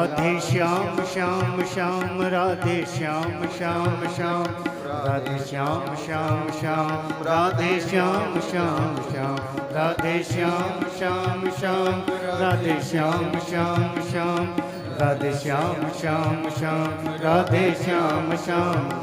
राधे श्याम श्याम श्याम राधे श्याम श्याम श्याम राधे श्याम श्याम श्याम राधे श्याम श्याम श्याम राधे श्याम श्याम श्याम राधे श्याम श्याम श्याम राधे श्याम श्याम श्याम राधे श्याम श्याम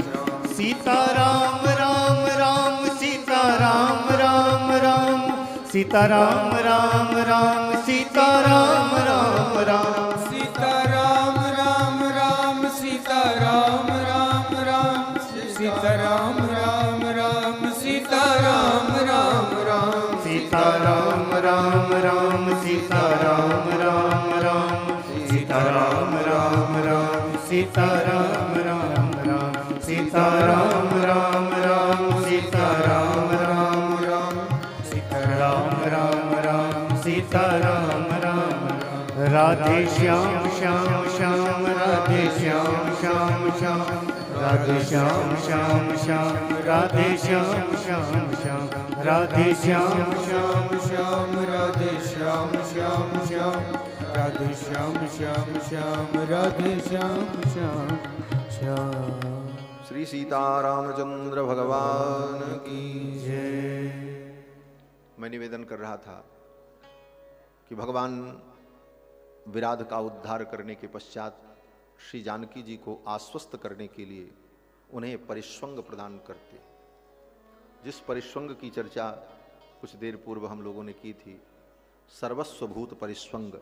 सीता राम राम राम सीता राम राम राम सीता राम राम राम सीता राम राम राम सीता राम राम राम सीता राम राम राम सीता राम राम राम सीता राम राम राम सीता राम राम राम सीता राम राम राम सीता राम राम राम सीता राम राम राम सीता राम राम राम सीता राम राम राम सीता राम राम राम सीता राम राम राधे श्याम श्याम श्याम राधे श्याम श्याम श्याम राधे श्याम श्याम श्याम राधे श्याम श्याम श्याम राधे श्याम श्याम श्याम राधे श्याम श्याम श्याम राधे श्याम श्याम श्याम राधे श्याम श्याम श्याम। श्री सीतारामचंद्र भगवान की जय। मैं निवेदन कर रहा था कि भगवान विराध का उद्धार करने के पश्चात श्री जानकी जी को आश्वस्त करने के लिए उन्हें परिश्वंग प्रदान करते। जिस परिश्वंग की चर्चा कुछ देर पूर्व हम लोगों ने की थी, सर्वस्वभूत परिश्वंग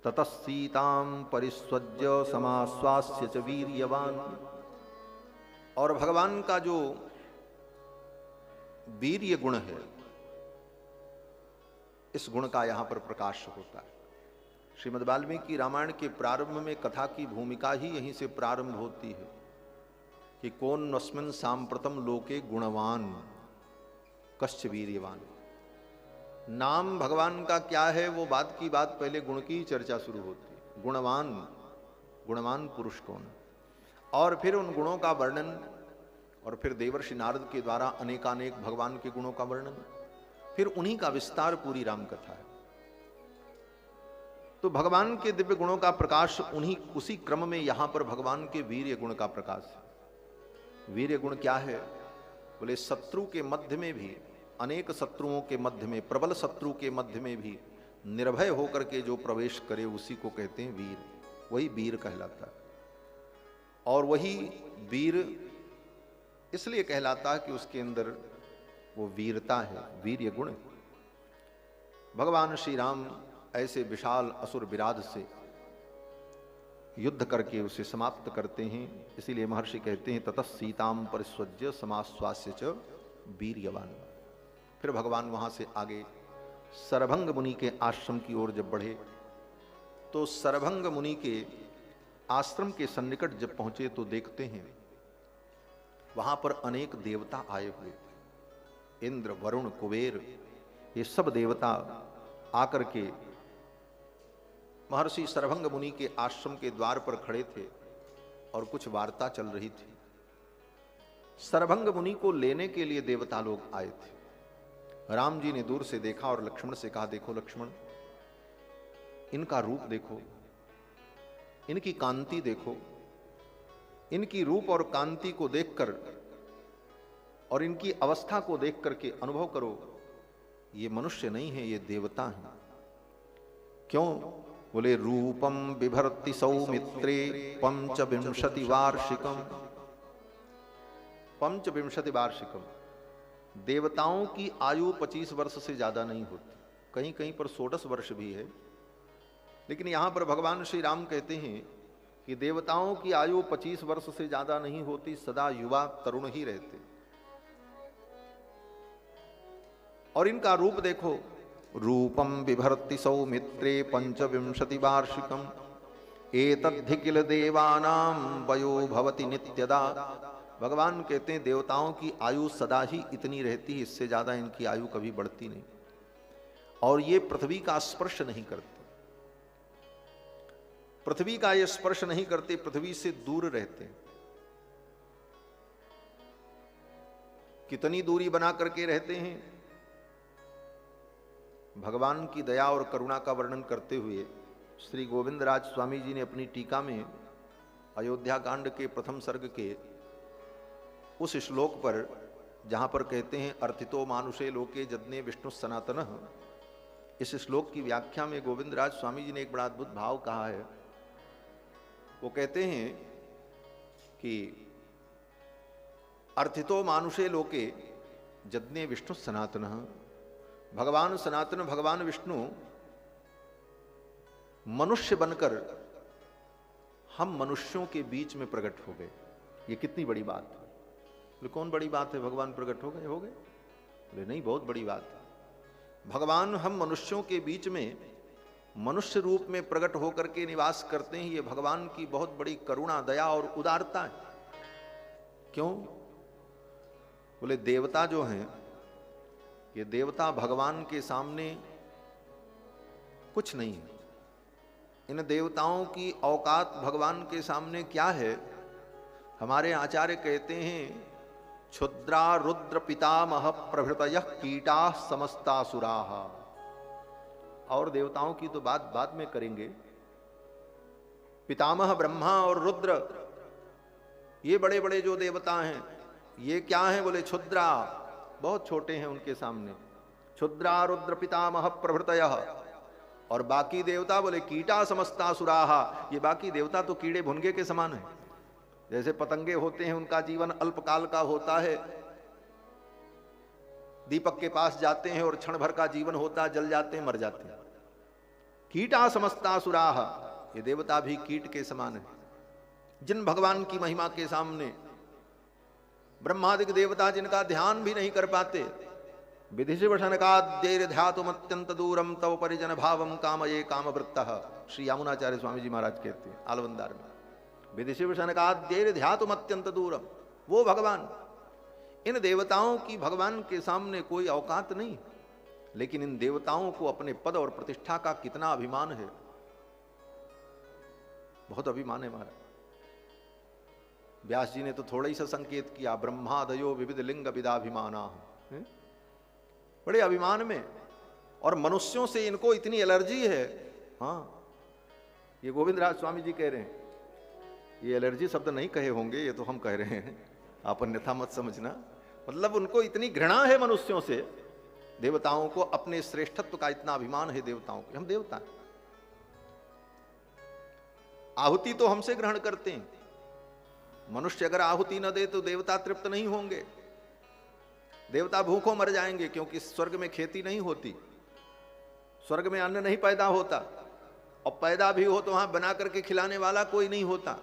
ततः सीताम परिस्वज्य समाश्वास्य च वीर्यवान। और भगवान का जो वीर्य गुण है, इस गुण का यहां पर प्रकाश होता है। श्रीमद् वाल्मीकि रामायण के प्रारंभ में कथा की भूमिका ही यहीं से प्रारंभ होती है कि कौन नस्मिन् सांप्रतम लोके गुणवान कश्च वीर्यवान। नाम भगवान का क्या है वो बात की बात पहले गुण की चर्चा शुरू होती है। गुणवान, गुणवान पुरुष कौन, और फिर उन गुणों का वर्णन, और फिर देवर्षि नारद के द्वारा अनेकानेक भगवान के गुणों का वर्णन, फिर उन्हीं का विस्तार पूरी राम कथा है। तो भगवान के दिव्य गुणों का प्रकाश उसी क्रम में यहां पर भगवान के वीर्य गुण का प्रकाश है। वीर्य गुण क्या है? बोले शत्रु के मध्य में भी, अनेक शत्रुओं के मध्य में, प्रबल शत्रु के मध्य में भी निर्भय होकर के जो प्रवेश करे उसी को कहते हैं वीर। वही वीर कहलाता है। और वही वीर इसलिए कहलाता है कि उसके अंदर वो वीरता है, वीर्य गुण। भगवान श्री राम ऐसे विशाल असुर विराध से युद्ध करके उसे समाप्त करते हैं। इसीलिए महर्षि कहते हैं ततः सीताम परिस्वज्य समाश्वास्य च वीर्यवान। फिर भगवान वहां से आगे सरभंग मुनि के आश्रम की ओर जब बढ़े, तो सरभंग मुनि के आश्रम के सन्निकट जब पहुंचे तो देखते हैं वहां पर अनेक देवता आए हुए। इंद्र, वरुण, कुबेर, ये सब देवता आकर के महर्षि सरभंग मुनि के आश्रम के द्वार पर खड़े थे और कुछ वार्ता चल रही थी। सरभंग मुनि को लेने के लिए देवता लोग आए थे। राम जी ने दूर से देखा और लक्ष्मण से कहा, देखो लक्ष्मण, इनका रूप देखो, इनकी कांति देखो, इनकी रूप और कांति को देखकर और इनकी अवस्था को देख करके अनुभव करो, ये मनुष्य नहीं है, ये देवता हैं। क्यों? बोले रूपम बिभर्ति सौमित्रे पंचविंशति वार्षिकम। पंचविंशति वार्षिकम, देवताओं की आयु 25 वर्ष से ज्यादा नहीं होती, कहीं कहीं पर 16 वर्ष भी है। लेकिन यहां पर भगवान श्री राम कहते हैं कि देवताओं की आयु 25 वर्ष से ज्यादा नहीं होती, सदा युवा तरुण ही रहते। और इनका रूप देखो, रूपम बिभर्ति सौमित्रे पंचविंशति वार्षिकम एतद्धि किल देवानां वयो भवति नित्यदा। भगवान कहते हैं देवताओं की आयु सदा ही इतनी रहती है, इससे ज्यादा इनकी आयु कभी बढ़ती नहीं। और ये पृथ्वी का स्पर्श नहीं करते, पृथ्वी का ये स्पर्श नहीं करते, पृथ्वी से दूर रहते। कितनी दूरी बना करके रहते हैं? भगवान की दया और करुणा का वर्णन करते हुए श्री गोविंदराज स्वामी जी ने अपनी टीका में अयोध्या कांड के प्रथम सर्ग के उस श्लोक पर जहां पर कहते हैं अर्थितो मानुषे लोके जज्ञे विष्णु सनातन, इस श्लोक की व्याख्या में गोविंदराज स्वामी जी ने एक बड़ा अद्भुत भाव कहा है। वो कहते हैं कि अर्थितो मानुषे लोके जज्ञे विष्णु सनातन, भगवान सनातन भगवान विष्णु मनुष्य बनकर हम मनुष्यों के बीच में प्रकट हो गए। ये कितनी बड़ी बात है। बोले कौन बड़ी बात है, भगवान प्रकट हो गए? बोले नहीं, बहुत बड़ी बात है। भगवान हम मनुष्यों के बीच में मनुष्य रूप में प्रकट होकर के निवास करते हैं, ये भगवान की बहुत बड़ी करुणा, दया और उदारता है। क्यों? बोले देवता जो हैं, ये देवता भगवान के सामने कुछ नहीं है। इन देवताओं की औकात भगवान के सामने क्या है? हमारे आचार्य कहते हैं क्षुद्रा रुद्र पितामह प्रभृतयः कीटा समस्तासुराः। और देवताओं की तो बात बाद में करेंगे। पितामह ब्रह्मा और रुद्र, ये बड़े बड़े जो देवता हैं, ये क्या हैं? बोले क्षुद्रा, बहुत छोटे हैं उनके सामने। क्षुद्रा रुद्र पितामह प्रभृतयः। और बाकी देवता बोले कीटा समस्तासुराः, ये बाकी देवता तो कीड़े भुनगे के समान है। जैसे पतंगे होते हैं, उनका जीवन अल्पकाल का होता है, दीपक के पास जाते हैं और क्षण भर का जीवन होता है, जल जाते हैं, मर जाते हैं। कीटा समस्तासुराः, ये देवता भी कीट के समान है। जिन भगवान की महिमा के सामने ब्रह्मादिक देवता जिनका ध्यान भी नहीं कर पाते, विधिशिवशनकाद्यैर्ध्यातुमत्यंत दूरम तव परिजन भावम कामये कामवृत्तः, श्री यामुनाचार्य स्वामी जी महाराज कहते हैं आलवंदार में। विधिशिवशनकाद्यैर्ध्यातुमत्यंत दूरम, वो भगवान, इन देवताओं की भगवान के सामने कोई औकात नहीं। लेकिन इन देवताओं को अपने पद और प्रतिष्ठा का कितना अभिमान है, बहुत अभिमान है महाराज। व्यास जी ने तो थोड़ा ही सा संकेत किया, ब्रह्मादयो विविध लिंग विदाभिमाना, बड़े अभिमान में। और मनुष्यों से इनको इतनी एलर्जी है। हाँ, ये गोविंदराज स्वामी जी कह रहे हैं, ये एलर्जी शब्द नहीं कहे होंगे, ये तो हम कह रहे हैं, आप अन्यथा मत समझना। मतलब उनको इतनी घृणा है मनुष्यों से, देवताओं को अपने श्रेष्ठत्व का इतना अभिमान है देवताओं को। हम देवता हैं, आहुति तो हमसे ग्रहण करते हैं। मनुष्य अगर आहुति न दे तो देवता तृप्त नहीं होंगे, देवता भूखों मर जाएंगे, क्योंकि स्वर्ग में खेती नहीं होती, स्वर्ग में अन्न नहीं पैदा होता, और पैदा भी हो तो वहां बना करके खिलाने वाला कोई नहीं होता।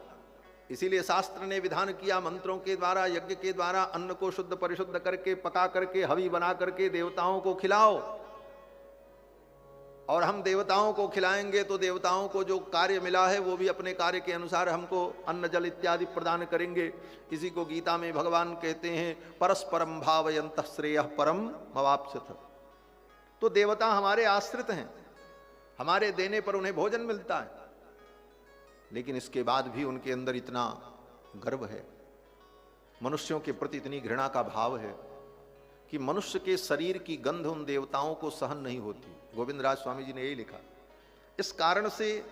इसीलिए शास्त्र ने विधान किया, मंत्रों के द्वारा, यज्ञ के द्वारा अन्न को शुद्ध परिशुद्ध करके, पका करके, हवि बना करके देवताओं को खिलाओ। और हम देवताओं को खिलाएंगे तो देवताओं को जो कार्य मिला है वो भी अपने कार्य के अनुसार हमको अन्न जल इत्यादि प्रदान करेंगे। इसी को गीता में भगवान कहते हैं परस्परम भावयन्तः श्रेयः परम मवाप्स्यथ। तो देवता हमारे आश्रित हैं, हमारे देने पर उन्हें भोजन मिलता है, लेकिन इसके बाद भी उनके अंदर इतना गर्व है, मनुष्यों के प्रति इतनी घृणा का भाव है कि मनुष्य के शरीर की गंध उन देवताओं को सहन नहीं होती। गोविंदराज स्वामी जी ने यही लिखा। इस कारण से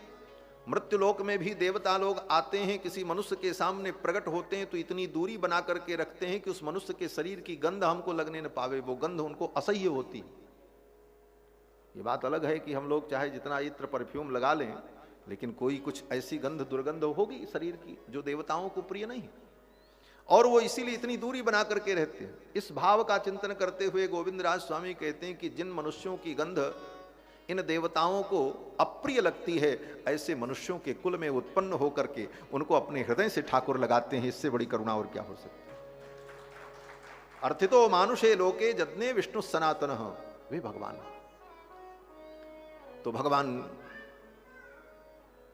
मृत्युलोक में भी देवता लोग आते हैं, किसी मनुष्य के सामने प्रकट होते हैं तो इतनी दूरी बना करके रखते हैं कि उस मनुष्य के शरीर की गंध हमको लगने न पावे, वो गंध उनको असह्य होती। ये बात अलग है कि हम लोग चाहे जितना इत्र परफ्यूम लगा लें, लेकिन कोई कुछ ऐसी गंध दुर्गंध होगी शरीर की जो देवताओं को प्रिय नहीं, और वो इसीलिए इतनी दूरी बना करके रहते हैं। इस भाव का चिंतन करते हुए गोविंदराज स्वामी कहते हैं कि जिन मनुष्यों की गंध इन देवताओं को अप्रिय लगती है, ऐसे मनुष्यों के कुल में उत्पन्न होकर के उनको अपने हृदय से ठाकुर लगाते हैं। इससे बड़ी करुणा और क्या हो सकती है। अर्थितो मानुषे लोके जज्ञे विष्णु सनातन, वे भगवान। तो भगवान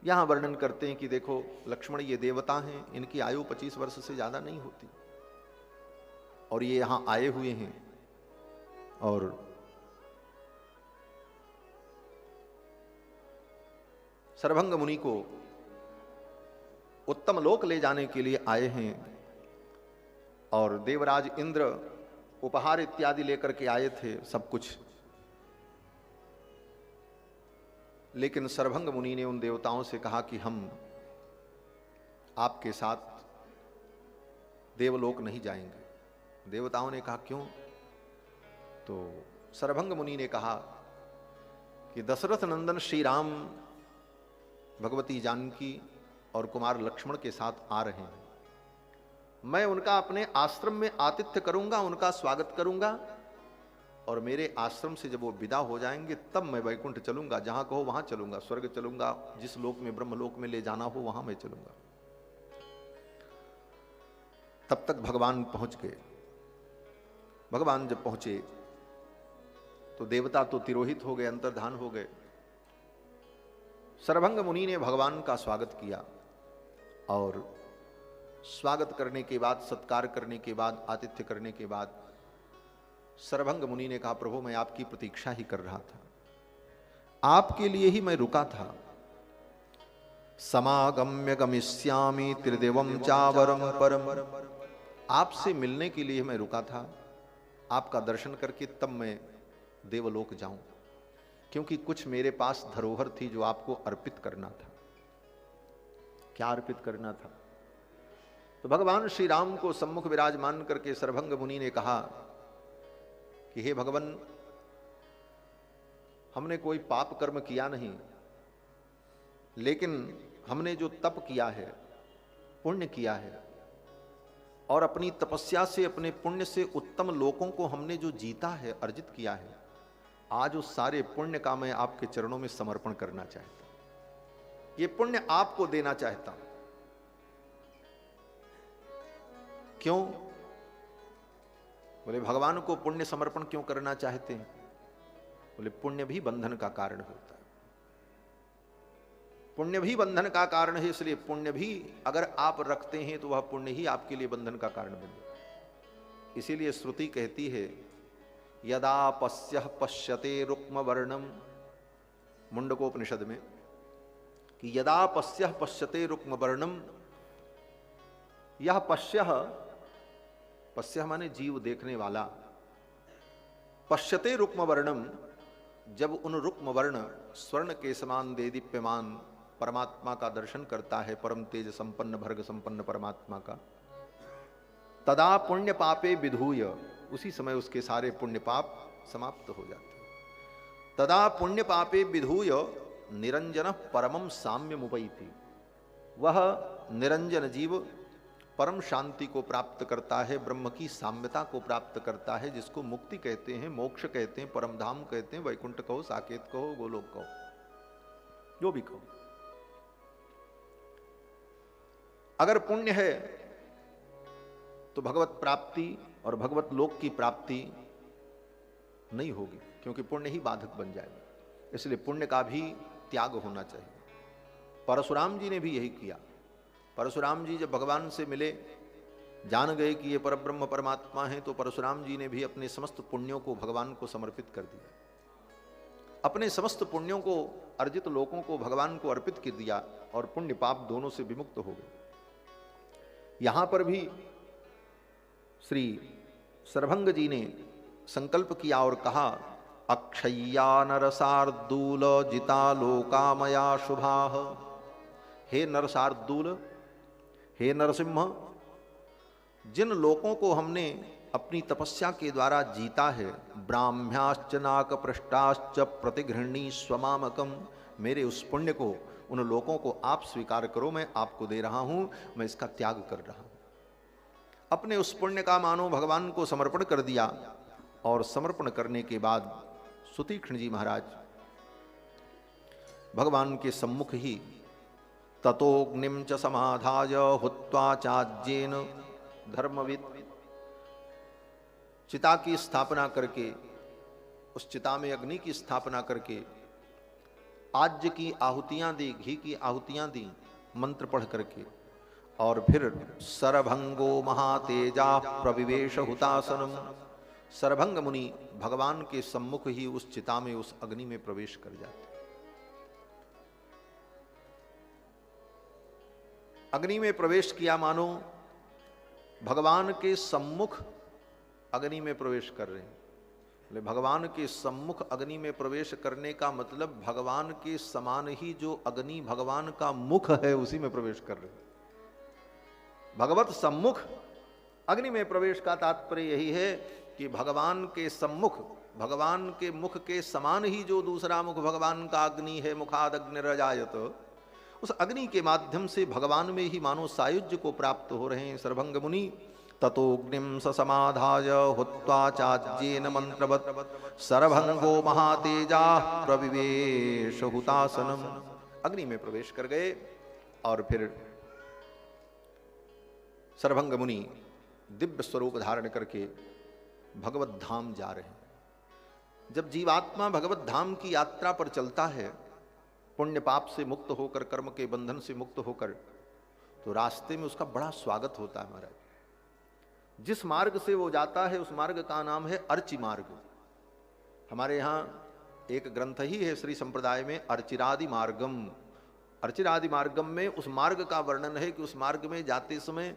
यहां वर्णन करते हैं कि देखो लक्ष्मण, ये देवता हैं, इनकी आयु 25 वर्ष से ज्यादा नहीं होती, और ये यहां आए हुए हैं और सर्वभंग मुनि को उत्तम लोक ले जाने के लिए आए हैं। और देवराज इंद्र उपहार इत्यादि लेकर के आए थे, सब कुछ। लेकिन सरभंग मुनि ने उन देवताओं से कहा कि हम आपके साथ देवलोक नहीं जाएंगे। देवताओं ने कहा क्यों? तो सरभंग मुनि ने कहा कि दशरथ नंदन श्री राम भगवती जानकी और कुमार लक्ष्मण के साथ आ रहे हैं। मैं उनका अपने आश्रम में आतिथ्य करूंगा, उनका स्वागत करूंगा, और मेरे आश्रम से जब वो विदा हो जाएंगे तब मैं वैकुंठ चलूंगा। जहां कहो वहां चलूंगा, स्वर्ग चलूंगा, जिस लोक में ब्रह्मलोक में ले जाना हो वहां मैं चलूंगा। तब तक भगवान पहुंच गए। भगवान जब पहुंचे तो देवता तो तिरोहित हो गए, अंतर्धान हो गए। सरभंग मुनि ने भगवान का स्वागत किया और स्वागत करने के बाद, सत्कार करने के बाद, आतिथ्य करने के बाद सरभंग मुनि ने कहा, प्रभु मैं आपकी प्रतीक्षा ही कर रहा था, आपके लिए ही मैं रुका था। समागम्य गमिष्यामि त्रिदेवम चावरम परम, आपसे मिलने के लिए मैं रुका था, आपका दर्शन करके तब मैं देवलोक जाऊं, क्योंकि कुछ मेरे पास धरोहर थी जो आपको अर्पित करना था। क्या अर्पित करना था? तो भगवान श्री राम को सम्मुख विराजमान करके सरभंग मुनि ने कहा कि हे भगवान, हमने कोई पाप कर्म किया नहीं, लेकिन हमने जो तप किया है, पुण्य किया है, और अपनी तपस्या से, अपने पुण्य से उत्तम लोकों को हमने जो जीता है, अर्जित किया है, आज उस सारे पुण्य का मैं आपके चरणों में समर्पण करना चाहता हूं। ये पुण्य आपको देना चाहता हूं। क्यों? बोले भगवान को पुण्य समर्पण क्यों करना चाहते हैं? बोले पुण्य भी बंधन का कारण होता है। पुण्य भी बंधन का कारण है, इसलिए पुण्य भी अगर आप रखते हैं तो वह पुण्य ही आपके लिए बंधन का कारण बने। इसीलिए श्रुति कहती है, यदा पश्यः पश्यते रुक्म वर्णम, मुंडकोपनिषद में, कि यदा पश्यः पश्यते रुक्म वर्णम, यह पश्यः, पश्यः माने जीव देखने वाला, पश्यते रुक्म वर्णम, जब उन रुक्म वर्ण स्वर्ण के समान देदीप्यमान परमात्मा का दर्शन करता है, परम तेज संपन्न भर्ग संपन्न परमात्मा का, तदा पुण्य पापे विधूय, उसी समय उसके सारे पुण्य पाप समाप्त हो जाते हैं। तदा पुण्य पापे विधूय निरंजन परमम साम्यमुपैति, वह निरंजन जीव परम शांति को प्राप्त करता है, ब्रह्म की साम्यता को प्राप्त करता है, जिसको मुक्ति कहते हैं, मोक्ष कहते हैं, परम धाम कहते हैं, वैकुंठ कहो, साकेत कहो, गोलोक कहो, जो भी कहो। अगर पुण्य है तो भगवत प्राप्ति और भगवत लोक की प्राप्ति नहीं होगी, क्योंकि पुण्य ही बाधक बन जाएगा। इसलिए पुण्य का भी त्याग होना चाहिए। परशुराम जी ने भी यही किया। परशुराम जी जब भगवान से मिले, जान गए कि ये परब्रह्म परमात्मा है, तो परशुराम जी ने भी अपने समस्त पुण्यों को भगवान को समर्पित कर दिया। अपने समस्त पुण्यों को, अर्जित लोकों को भगवान को अर्पित कर दिया और पुण्य पाप दोनों से विमुक्त हो गए। यहां पर भी श्री सरभंग जी ने संकल्प किया और कहा, अक्षय्या नरसार्दूल जिता लोकामया शुभाः, हे नरसार्दूल, हे नरसिंह, जिन लोकों को हमने अपनी तपस्या के द्वारा जीता है, ब्राह्म्याश्च नाक पृष्ठाश्च प्रतिगृह्णी स्वमामकम, मेरे उस पुण्य को, उन लोकों को आप स्वीकार करो, मैं आपको दे रहा हूं, मैं इसका त्याग कर रहा हूं। अपने उस पुण्य का मानो भगवान को समर्पण कर दिया, और समर्पण करने के बाद सुतीक्ष्ण जी महाराज भगवान के सम्मुख ही ततोग्निम च समाधाय हुत्वा चाज्येन धर्मविद, चिता की स्थापना करके, उस चिता में अग्नि की स्थापना करके आज्य की आहुतियां दी, घी की आहुतियां दी, मंत्र पढ़ करके, और फिर सरभंगो महातेजा प्रविवेश हुतासनम, सरभंग मुनि भगवान के सम्मुख ही उस चिता में, उस अग्नि में प्रवेश कर जाते। अग्नि में प्रवेश किया मानो भगवान के सम्मुख अग्नि में प्रवेश कर रहे हैं। बोले भगवान के सम्मुख अग्नि में प्रवेश करने का मतलब भगवान के समान ही जो अग्नि भगवान का मुख है उसी में प्रवेश कर रहे। भगवत सम्मुख अग्नि में प्रवेश का तात्पर्य यही है कि भगवान के सम्मुख, भगवान के मुख के समान ही जो दूसरा मुख भगवान का अग्नि है, मुखाद अग्निरजायत, उस अग्नि के माध्यम से भगवान में ही मानो सायुज्य को प्राप्त हो रहे हैं सर्वभंग मुनि। ततोग्निम ससमाधाय हुत्वा चाज्येन मंत्रवत् सर्वभंगो महातेजा प्रविवेश हुतासनम। अग्नि में प्रवेश कर गए और फिर सर्वभंग मुनि दिव्य स्वरूप धारण करके भगवत धाम जा रहे हैं। जब जीवात्मा भगवत धाम की यात्रा पर चलता है, पुण्य पाप से मुक्त होकर, कर्म के बंधन से मुक्त होकर, तो रास्ते में उसका बड़ा स्वागत होता है महाराज। जिस मार्ग से वो जाता है उस मार्ग का नाम है अर्चि मार्ग। हमारे यहाँ एक ग्रंथ ही है श्री संप्रदाय में, अर्चिरादि मार्गम। अर्चिरादि मार्गम में उस मार्ग का वर्णन है कि उस मार्ग में जाते समय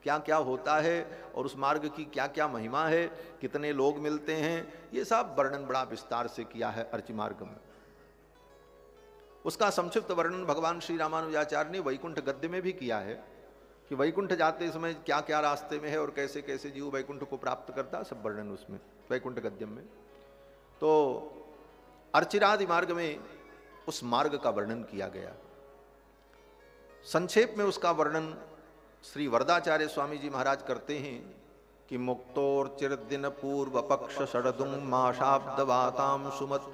क्या क्या होता है और उस मार्ग की क्या क्या महिमा है, कितने लोग मिलते हैं, ये सब वर्णन बड़ा विस्तार से किया है अर्चि मार्ग में। उसका संक्षिप्त वर्णन भगवान श्री रामानुजाचार्य ने वैकुंठ गद्य में भी किया है कि वैकुंठ जाते समय क्या क्या रास्ते में है और कैसे कैसे जीव वैकुंठ को प्राप्त करता, सब वर्णन उसमें वैकुंठ गद्यम में। तो अर्चिरादि मार्ग में उस मार्ग का वर्णन किया गया। संक्षेप में उसका वर्णन श्री वरदाचार्य स्वामी जी महाराज करते हैं कि मुक्तोर्चिर्दिन पूर्व पक्ष षडदुं माशाब्दवातां सुमत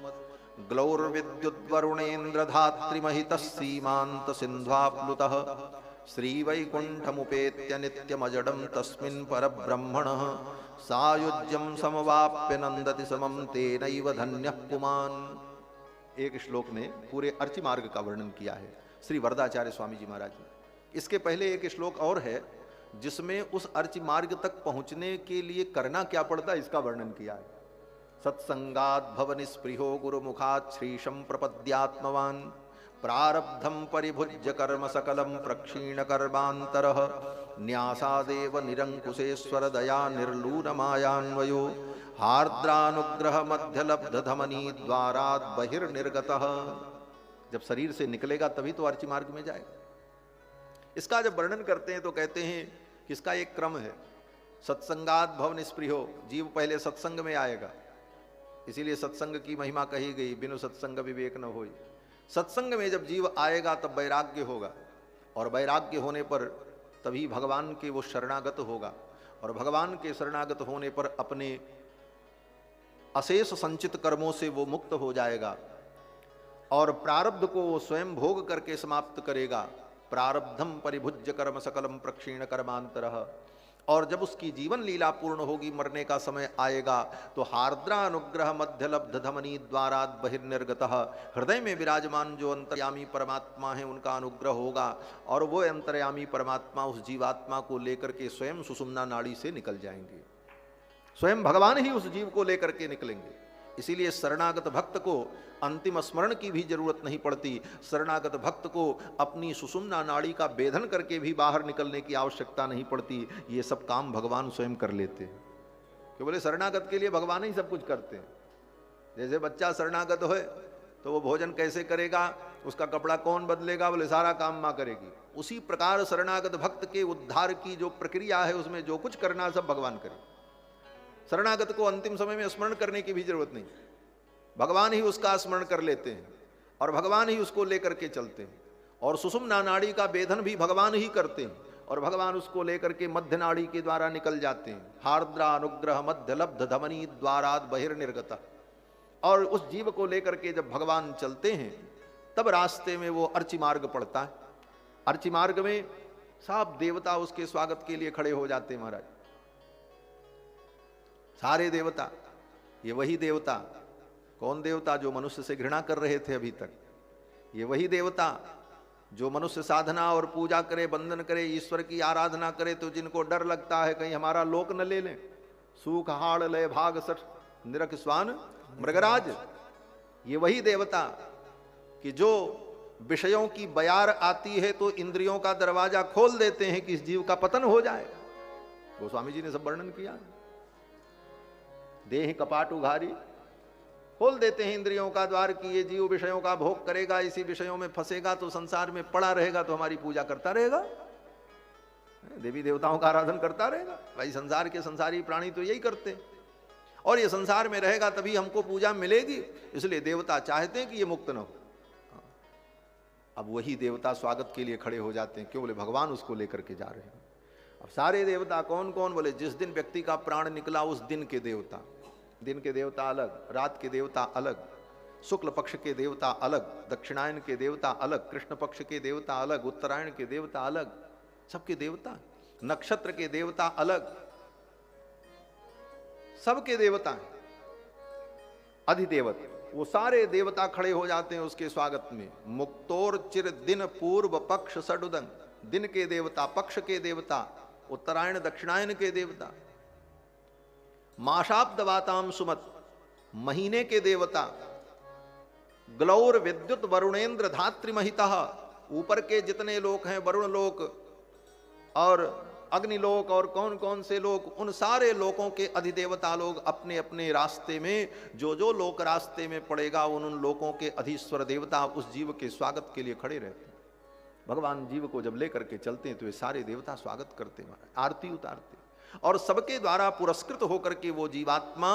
ग्लौर्विद्युद्वरुणेन्द्र धात्रिमहित सीमांत सिन्ध्वाप्लुतः श्रीवैकुंठमुपेत्य नित्यमजडं तस्मिन् परब्रह्मणः सायुज्यं समवाप्य नंदति समं तेनैव धन्यः पुमान्। एक श्लोक में पूरे अर्चि मार्ग का वर्णन किया है श्री वरदाचार्य स्वामी जी महाराज ने। इसके पहले एक श्लोक और है जिसमें उस अर्चि मार्ग तक पहुंचने के लिए करना क्या पड़ता है इसका वर्णन किया है। सत्संगात् भवनिस्पृहो गुरुमुखात् श्रीशं प्रपद्यात्मवान् प्रारब्धं परिभुज्य कर्म सकलं प्रक्षीण कर्मान्तरः न्यासादेव निरंकुशेश्वर दया निर्लूनमायान्वयो हार्द्रानुग्रह मध्यलब्ध धमनी द्वारात् बहिर्निर्गतः। जब शरीर से निकलेगा तभी तो अर्चि मार्ग में जाएगा। इसका जब वर्णन करते हैं तो कहते हैं कि इसका एक क्रम है। सत्संगात् भव निस्पृहो, जीव पहले सत्संग में आएगा, इसीलिए सत्संग की महिमा कही गई, बिनु सत्संग विवेक न होई। सत्संग में जब जीव आएगा तब वैराग्य होगा, और वैराग्य होने पर तभी भगवान के वो शरणागत होगा, और भगवान के शरणागत होने पर अपने अशेष संचित कर्मों से वो मुक्त हो जाएगा और प्रारब्ध को वो स्वयं भोग करके समाप्त करेगा। प्रारब्धम परिभुज्य कर्म सकलम प्रक्षीण कर्मांतरः। और जब उसकी जीवन लीला पूर्ण होगी, मरने का समय आएगा, तो हार्द्रा अनुग्रह मध्यलब्ध धमनी द्वारात् बहिर्निर्गतः। हृदय में विराजमान जो अंतर्यामी परमात्मा है उनका अनुग्रह होगा, और वो अंतर्यामी परमात्मा उस जीवात्मा को लेकर के स्वयं सुषुम्ना नाड़ी से निकल जाएंगे। स्वयं भगवान ही उस जीव को लेकर के निकलेंगे। इसीलिए शरणागत भक्त को अंतिम स्मरण की भी जरूरत नहीं पड़ती। शरणागत भक्त को अपनी सुषुम्ना नाड़ी का भेदन करके भी बाहर निकलने की आवश्यकता नहीं पड़ती। ये सब काम भगवान स्वयं कर लेते हैं। क्यों बोले शरणागत के लिए भगवान ही सब कुछ करते हैं। जैसे बच्चा शरणागत होए तो वो भोजन कैसे करेगा, उसका कपड़ा कौन बदलेगा, बोले सारा काम माँ करेगी। उसी प्रकार शरणागत भक्त के उद्धार की जो प्रक्रिया है उसमें जो कुछ करना सब भगवान करे। शरणागत को अंतिम समय में स्मरण करने की भी जरूरत नहीं, भगवान ही उसका स्मरण कर लेते हैं और भगवान ही उसको लेकर के चलते हैं। और सुषुम्ना नाड़ी का भेदन भी भगवान ही करते हैं और भगवान उसको लेकर के मध्य नाड़ी के द्वारा निकल जाते हैं। हार्द्रा अनुग्रह मध्य लब्ध धमनी द्वारात् बहिर्निर्गतः। और उस जीव को लेकर के जब भगवान चलते हैं तब रास्ते में वो अर्चि मार्ग पड़ता है। अर्चि मार्ग में सब देवता उसके स्वागत के लिए खड़े हो जाते हैं महाराज। सारे देवता, ये वही देवता, कौन देवता जो मनुष्य से घृणा कर रहे थे अभी तक, ये वही देवता जो मनुष्य साधना और पूजा करे, बंदन करे, ईश्वर की आराधना करे तो जिनको डर लगता है कहीं हमारा लोक न ले लें। सूख हाड़ लय भाग सठ निरख स्वान मृगराज, ये वही देवता कि जो विषयों की बयार आती है तो इंद्रियों का दरवाजा खोल देते हैं कि इस जीव का पतन हो जाए। वो स्वामी जी ने सब वर्णन किया। देह कपाट उघारी, खोल देते हैं इंद्रियों का द्वार कि ये जीव विषयों का भोग करेगा, इसी विषयों में फंसेगा तो संसार में पड़ा रहेगा, तो हमारी पूजा करता रहेगा, देवी देवताओं का आराधन करता रहेगा। भाई संसार के संसारी प्राणी तो यही करते हैं, और ये संसार में रहेगा तभी हमको पूजा मिलेगी, इसलिए देवता चाहते हैं कि ये मुक्त न हो। अब वही देवता स्वागत के लिए खड़े हो जाते हैं, क्यों? बोले भगवान उसको लेकर के जा रहे हैं। अब सारे देवता कौन कौन? बोले जिस दिन व्यक्ति का प्राण निकला उस दिन के देवता, दिन के देवता अलग, रात के देवता अलग, शुक्ल पक्ष के देवता अलग, दक्षिणायन के देवता अलग, कृष्ण पक्ष के देवता अलग, उत्तरायण के देवता अलग, सबके देवता, नक्षत्र के देवता अलग, सबके देवता हैं। अधिदेवत, वो सारे देवता खड़े हो जाते हैं उसके स्वागत में। मुक्तोर चिर दिन पूर्व पक्ष सडुदंग, दिन के देवता, पक्ष के देवता, उत्तरायण दक्षिणायन के देवता, माशाब्द वाताम सुमत, महीने के देवता, ग्लौर विद्युत वरुणेन्द्र धात्री महिता, ऊपर के जितने लोक हैं, वरुण लोक और अग्निलोक और कौन कौन से लोक, उन सारे लोकों के अधिदेवता लोग अपने अपने रास्ते में, जो जो लोक रास्ते में पड़ेगा उन लोकों के अधीश्वर देवता उस जीव के स्वागत के लिए खड़े रहते हैं। भगवान जीव को जब लेकर के चलते हैं तो ये सारे देवता स्वागत करते हैं, आरती उतारते, और सबके द्वारा पुरस्कृत होकर के वो जीवात्मा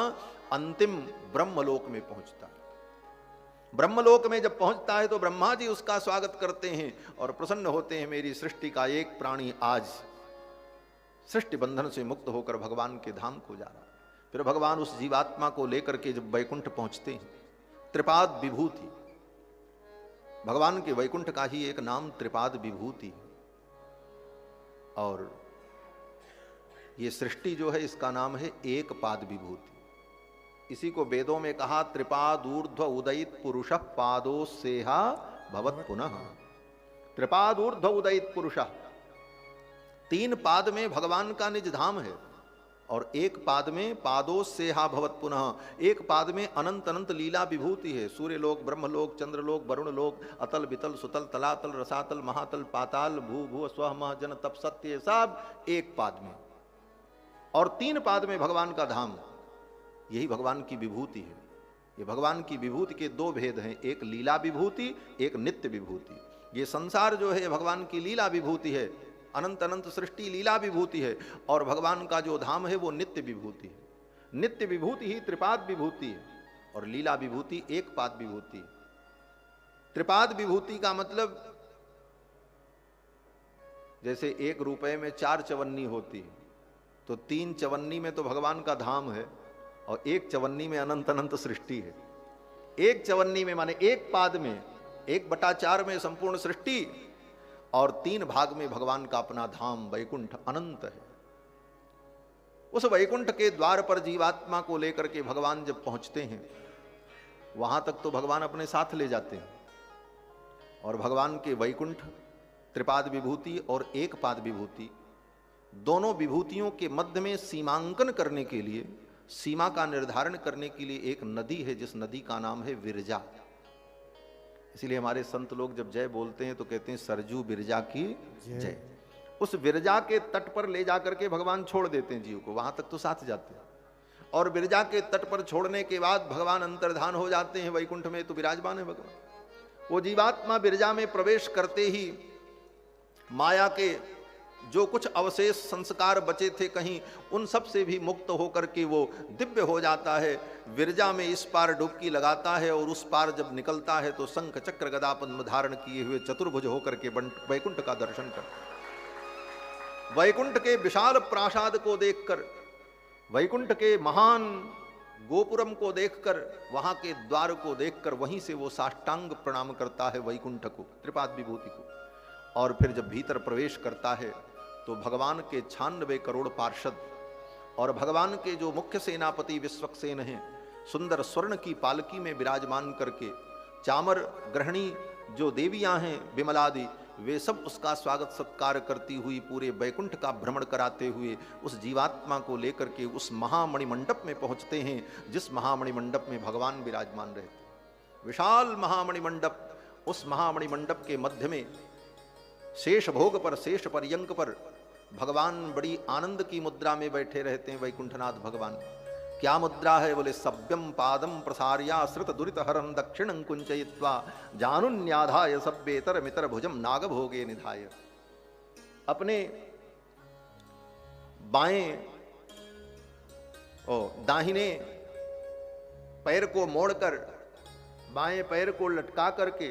अंतिम ब्रह्मलोक में पहुंचता है। ब्रह्मलोक में जब पहुंचता है तो ब्रह्मा जी उसका स्वागत करते हैं और प्रसन्न होते हैं, मेरी सृष्टि का एक प्राणी आज सृष्टि बंधन से मुक्त होकर भगवान के धाम को जा रहा। फिर भगवान उस जीवात्मा को लेकर के जब वैकुंठ पहुंचते हैं, त्रिपाद विभूति, भगवान के वैकुंठ का ही एक नाम त्रिपाद विभूति है, और ये सृष्टि जो है इसका नाम है एक पाद विभूति। इसी को वेदों में कहा त्रिपाद ऊर्ध्व उदयित पुरुष पादो सेहा भवत पुनः। त्रिपाद ऊर्ध्व उदयित पुरुष, तीन पाद में भगवान का निज धाम है, और एक पाद में पादो सेहा भवत पुनः, एक पाद में अनंत अनंत लीला विभूति है। सूर्यलोक, ब्रह्मलोक, चंद्रलोक, वरुण लोक, अतल वितल सुतल तलातल रसातल महातल पाताल भू भू स्व मह जन तप सत्य, सब एक पाद में, और तीन पाद में भगवान का धाम। यही भगवान की विभूति है। ये भगवान की विभूति के दो भेद हैं, एक लीला विभूति, एक नित्य विभूति। ये संसार जो है भगवान की लीला विभूति है, अनंत अनंत सृष्टि लीला विभूति है, और भगवान का जो धाम है वो नित्य विभूति है। नित्य विभूति ही त्रिपाद विभूति है, और लीला विभूति एक पाद विभूति है। त्रिपाद विभूति का मतलब जैसे 1 रुपए में 4 चवन्नी होती है, तो 3 चवन्नी में तो भगवान का धाम है, और 1 चवन्नी में अनंत अनंत सृष्टि है। 1 चवन्नी में माने 1 पाद में 1/4 में संपूर्ण सृष्टि, और 3 भाग में भगवान का अपना धाम वैकुंठ अनंत है। उस वैकुंठ के द्वार पर जीवात्मा को लेकर के भगवान जब पहुंचते हैं, वहां तक तो भगवान अपने साथ ले जाते हैं, और भगवान के वैकुंठ त्रिपाद विभूति और एक पाद विभूति, दोनों विभूतियों के मध्य में सीमांकन करने के लिए, सीमा का निर्धारण करने के लिए एक नदी है, जिस नदी का नाम है विरजा। इसलिए हमारे संत लोग जब जय बोलते हैं तो कहते हैं सरजू बिरजा की जय। उस विरजा के तट पर ले जाकर के भगवान छोड़ देते हैं जीव को, वहां तक तो साथ जाते हैं, और विरजा के तट पर छोड़ने के बाद भगवान अंतर्धान हो जाते हैं वैकुंठ में, तो विराजमान है भगवान। वो जीवात्मा विरजा में प्रवेश करते ही माया के जो कुछ अवशेष संस्कार बचे थे कहीं, उन सब से भी मुक्त होकर के वो दिव्य हो जाता है। विरजा में इस पार डुबकी लगाता है, और उस पार जब निकलता है तो शंख चक्र गदा पद्म धारण किए हुए चतुर्भुज होकर के वैकुंठ का दर्शन करता। वैकुंठ के विशाल प्रासाद को देखकर, वैकुंठ के महान गोपुरम को देखकर, वहां के द्वार को देखकर, वहीं से वो साष्टांग प्रणाम करता है वैकुंठ को, त्रिपाद विभूति को। और फिर जब भीतर प्रवेश करता है तो भगवान के 96 करोड़ पार्षद और भगवान के जो मुख्य सेनापति विश्वक्सेन हैं, सुंदर स्वर्ण की पालकी में विराजमान करके, चामर ग्रहणी जो देवियां हैं विमलादि, वे सब उसका स्वागत सत्कार करती हुई पूरे वैकुंठ का भ्रमण कराते हुए उस जीवात्मा को लेकर के उस महामणि मंडप में पहुंचते हैं, जिस महामणि मंडप में भगवान विराजमान रहते। विशाल महामणि मंडप, उस महामणि मंडप के मध्य में शेष भोग पर, शेष पर्यंक पर भगवान बड़ी आनंद की मुद्रा में बैठे रहते हैं वैकुंठनाथ भगवान। क्या मुद्रा है? बोले सभ्यम पादम प्रसार्या श्रुत दुरित हरम दक्षिणं कुंचयित्वा जानुन्याधाय सभ्येतर मितर भुजम नाग भोगे निधाय। अपने बाएं दाहिने पैर को मोड़कर, बाएं पैर को लटका करके,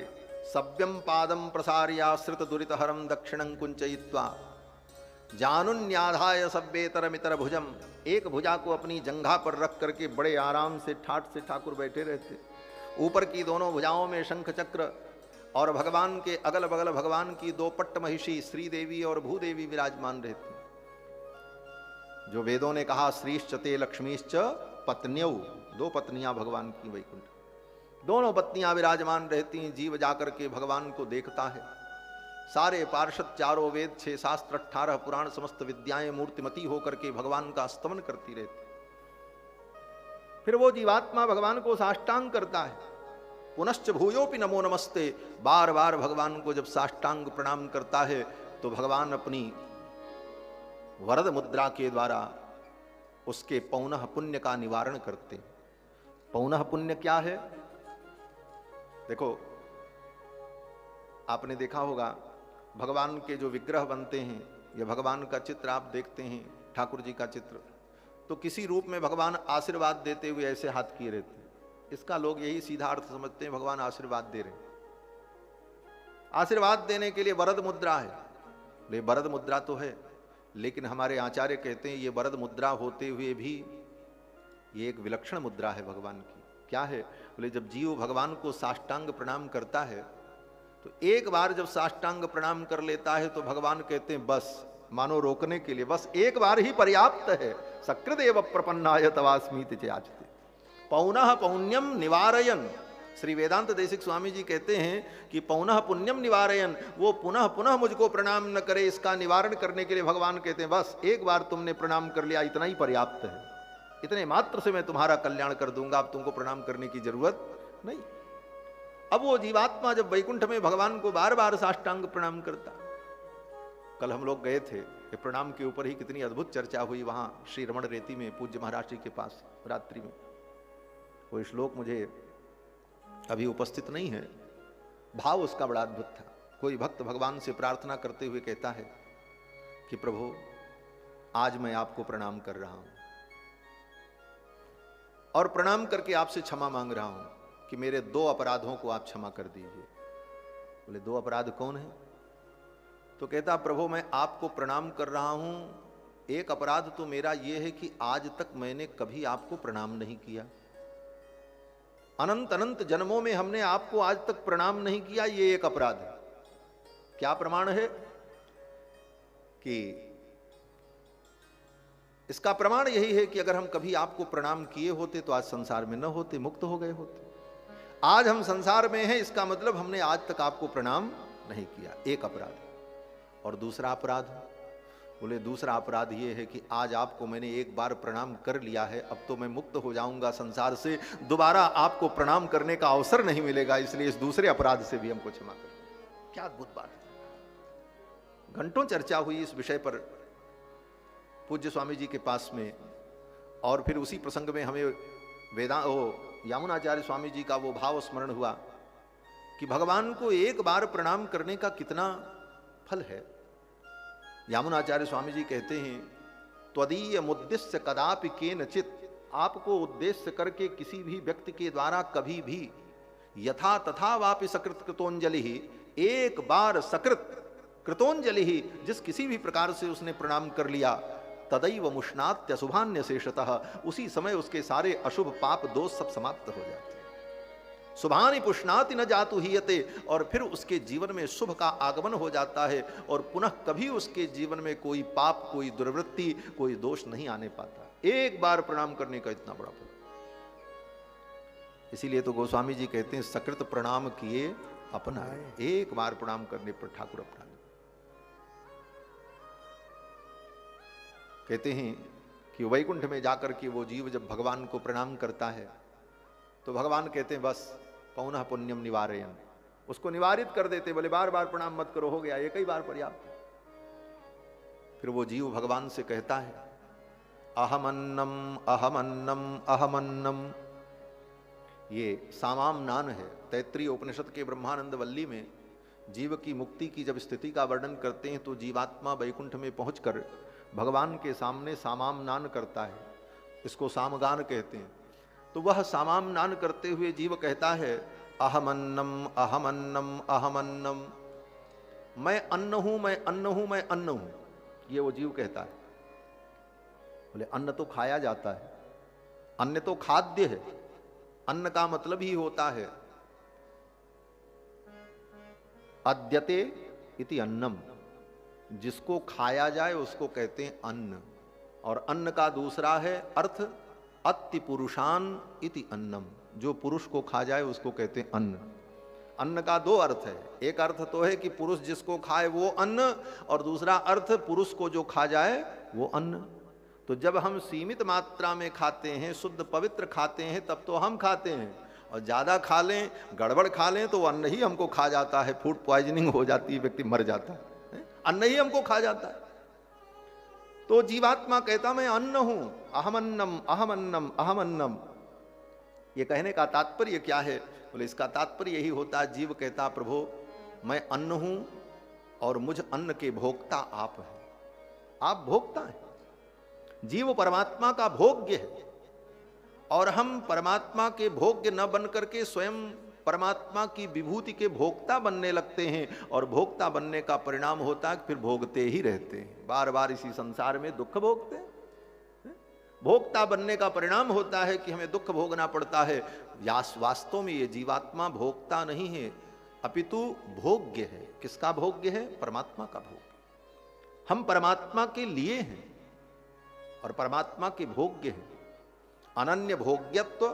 सभ्यम पादम प्रसार्या श्रुत दुरित हरम दक्षिणं कुंचयित्वा जानुन्याधाय सभ्येतर मितर भुजम, एक भुजा को अपनी जंघा पर रख करके बड़े आराम से ठाठ से ठाकुर बैठे रहते। ऊपर की दोनों भुजाओं में शंख चक्र और भगवान के अगल बगल भगवान की दो पट्ट महिषी श्रीदेवी और भूदेवी विराजमान रहती। जो वेदों ने कहा श्रीश्च ते लक्ष्मीश्च पत्न्यौ, दो पत्नियां भगवान की वैकुंठ, दोनों पत्नियां विराजमान रहती। जीव जाकर के भगवान को देखता है। सारे पार्षद, चारों वेद, 6 शास्त्र, 18 पुराण, समस्त विद्याएं मूर्तिमती होकर के भगवान का स्तमन करती रहती। फिर वो जीवात्मा भगवान को साष्टांग करता है। पुनश्च भूयोपि नमो नमस्ते, बार बार भगवान को जब साष्टांग प्रणाम करता है तो भगवान अपनी वरद मुद्रा के द्वारा उसके पौनः पुण्य का निवारण करते। पौनः पुण्य क्या है? देखो, आपने देखा होगा भगवान के जो विग्रह बनते हैं या भगवान का चित्र आप देखते हैं, ठाकुर जी का चित्र, तो किसी रूप में भगवान आशीर्वाद देते हुए ऐसे हाथ किए रहते हैं। इसका लोग यही सीधा अर्थ समझते हैं, भगवान आशीर्वाद दे रहे हैं। आशीर्वाद देने के लिए वरद मुद्रा है। ले वरद मुद्रा तो है, लेकिन हमारे आचार्य कहते हैं ये वरद मुद्रा होते हुए भी ये एक विलक्षण मुद्रा है भगवान की। क्या है? बोले जब जीव भगवान को साष्टांग प्रणाम करता है तो एक बार जब साष्टांग प्रणाम कर लेता है तो भगवान कहते हैं बस, मानो रोकने के लिए बस एक बार ही पर्याप्त है। सकृदेव प्रपन्नाय तवास्मीति चाचते पौनः पुण्यम निवारयन। श्री वेदांत देशिक स्वामी जी कहते हैं कि पौनः पुण्यम निवारयन, वो पुनः पुनः मुझको प्रणाम न करे, इसका निवारण करने के लिए भगवान कहते हैं बस एक बार तुमने प्रणाम कर लिया, इतना ही पर्याप्त है, इतने मात्र से मैं तुम्हारा कल्याण कर दूंगा, अब तुमको प्रणाम करने की जरूरत नहीं। अब वो जीवात्मा जब वैकुंठ में भगवान को बार बार साष्टांग प्रणाम करता। कल हम लोग गए थे, ये प्रणाम के ऊपर ही कितनी अद्भुत चर्चा हुई वहां श्री रमण रेती में, पूज्य महाराज जी के पास रात्रि में। वो श्लोक मुझे अभी उपस्थित नहीं है, भाव उसका बड़ा अद्भुत था। कोई भक्त भगवान से प्रार्थना करते हुए कहता है कि प्रभु आज मैं आपको प्रणाम कर रहा हूं और प्रणाम करके आपसे क्षमा मांग रहा हूं कि मेरे 2 अपराधों को आप क्षमा कर दीजिए। बोले 2 अपराध कौन है? तो कहता प्रभु मैं आपको प्रणाम कर रहा हूं, एक अपराध तो मेरा यह है कि आज तक मैंने कभी आपको प्रणाम नहीं किया। अनंत अनंत जन्मों में हमने आपको आज तक प्रणाम नहीं किया, ये एक अपराध है। क्या प्रमाण है? कि इसका प्रमाण यही है कि अगर हम कभी आपको प्रणाम किए होते तो आज संसार में न होते, मुक्त हो गए होते। आज हम संसार में हैं, इसका मतलब हमने आज तक आपको प्रणाम नहीं किया, एक अपराध। और दूसरा अपराध, बोले दूसरा अपराध ये है कि आज आपको मैंने एक बार प्रणाम कर लिया है, अब तो मैं मुक्त हो जाऊंगा संसार से, दोबारा आपको प्रणाम करने का अवसर नहीं मिलेगा, इसलिए इस दूसरे अपराध से भी हमको क्षमा कर। क्या अद्भुत बात है। घंटों चर्चा हुई इस विषय पर पूज्य स्वामी जी के पास में, और फिर उसी प्रसंग में हमें यामुनाचार्य स्वामी जी का वो भाव स्मरण हुआ कि भगवान को एक बार प्रणाम करने का कितना फल है। यामुनाचार्य स्वामी जी कहते हैं त्वदीय मुद्देश्य कदापि केनचित, आपको उद्देश्य करके किसी भी व्यक्ति के द्वारा कभी भी यथा तथा वापि सकृत कृतोंजलि ही, एक बार सकृत कृतोंजलि ही, जिस किसी भी प्रकार से उसने प्रणाम कर लिया, तदैव मुष्णात्य शुभान्य शेषतः, उसी समय उसके सारे अशुभ पाप दोष सब समाप्त हो जाते हैं। शुभानि पुष्णाति न जातु हीयते, और फिर उसके जीवन में शुभ का आगमन हो जाता है और पुनः कभी उसके जीवन में कोई पाप, कोई दुर्वृत्ति, कोई दोष नहीं आने पाता। एक बार प्रणाम करने का इतना बड़ा फल। इसीलिए तो गोस्वामी जी कहते हैं सकृत प्रणाम किए अपनाए, एक बार प्रणाम करने पर ठाकुर अपना। कहते हैं कि वैकुंठ में जाकर के वो जीव जब भगवान को प्रणाम करता है तो भगवान कहते हैं बस पौनः पुण्यम निवारयन, उसको निवारित कर देते, बोले बार बार प्रणाम मत करो, हो गया एक ही बार पर्याप्त। फिर वो जीव भगवान से कहता है अहमन्नम अहमन्नम अहमन्नम, ये सामाम नान है। तैत्रीय उपनिषद के ब्रह्मानंद वल्ली में जीव की मुक्ति की जब स्थिति का वर्णन करते हैं तो जीवात्मा वैकुंठ में पहुंचकर भगवान के सामने सामाम नान करता है, इसको सामगान कहते हैं। तो वह सामाम नान करते हुए जीव कहता है अहमन्नम अहमन्नम अहमन्नम, मैं अन्न हूं, मैं अन्न हूं, मैं अन्न हूं, ये वो जीव कहता है। बोले अन्न तो खाया जाता है, अन्न तो खाद्य है, अन्न का मतलब ही होता है अद्यते इति अन्नम, जिसको खाया जाए उसको कहते हैं अन्न। और अन्न का दूसरा है अर्थ अत्ति पुरुषान इति अन्नम, जो पुरुष को खा जाए उसको कहते हैं अन्न। अन्न का दो अर्थ है, एक अर्थ तो है कि पुरुष जिसको खाए वो अन्न, और दूसरा अर्थ पुरुष को जो खा जाए वो अन्न। तो जब हम सीमित मात्रा में खाते हैं, शुद्ध पवित्र खाते हैं, तब तो हम खाते हैं, और ज़्यादा खा लें, गड़बड़ खा लें तो अन्न ही हमको खा जाता है, फूड पॉइजनिंग हो जाती है, व्यक्ति मर जाता है, अन्न ही हमको खा जाता है। तो जीवात्मा कहता मैं अन्न हूं, अहमन्नम अहमन्नम अहमन्नम। ये कहने का तात्पर्य क्या है? बोले इसका तात्पर्य यही होता है, जीव कहता प्रभु मैं अन्न हूं और मुझ अन्न के भोक्ता आप हैं, आप भोक्ता हैं। जीव परमात्मा का भोग्य है और हम परमात्मा के भोग्य न बन करके स्वयं परमात्मा की विभूति के भोक्ता बनने लगते हैं, और भोक्ता बनने का परिणाम होता है कि फिर भोगते ही रहते हैं, बार बार इसी संसार में दुख भोगते हैं। भोक्ता बनने का परिणाम होता है कि हमें दुख भोगना पड़ता है। वास्तव में ये जीवात्मा भोक्ता नहीं है, अपितु भोग्य है। किसका भोग्य है? परमात्मा का भोग्य। हम परमात्मा के लिए हैं और परमात्मा के भोग्य हैं। अनन्य भोग्यत्व,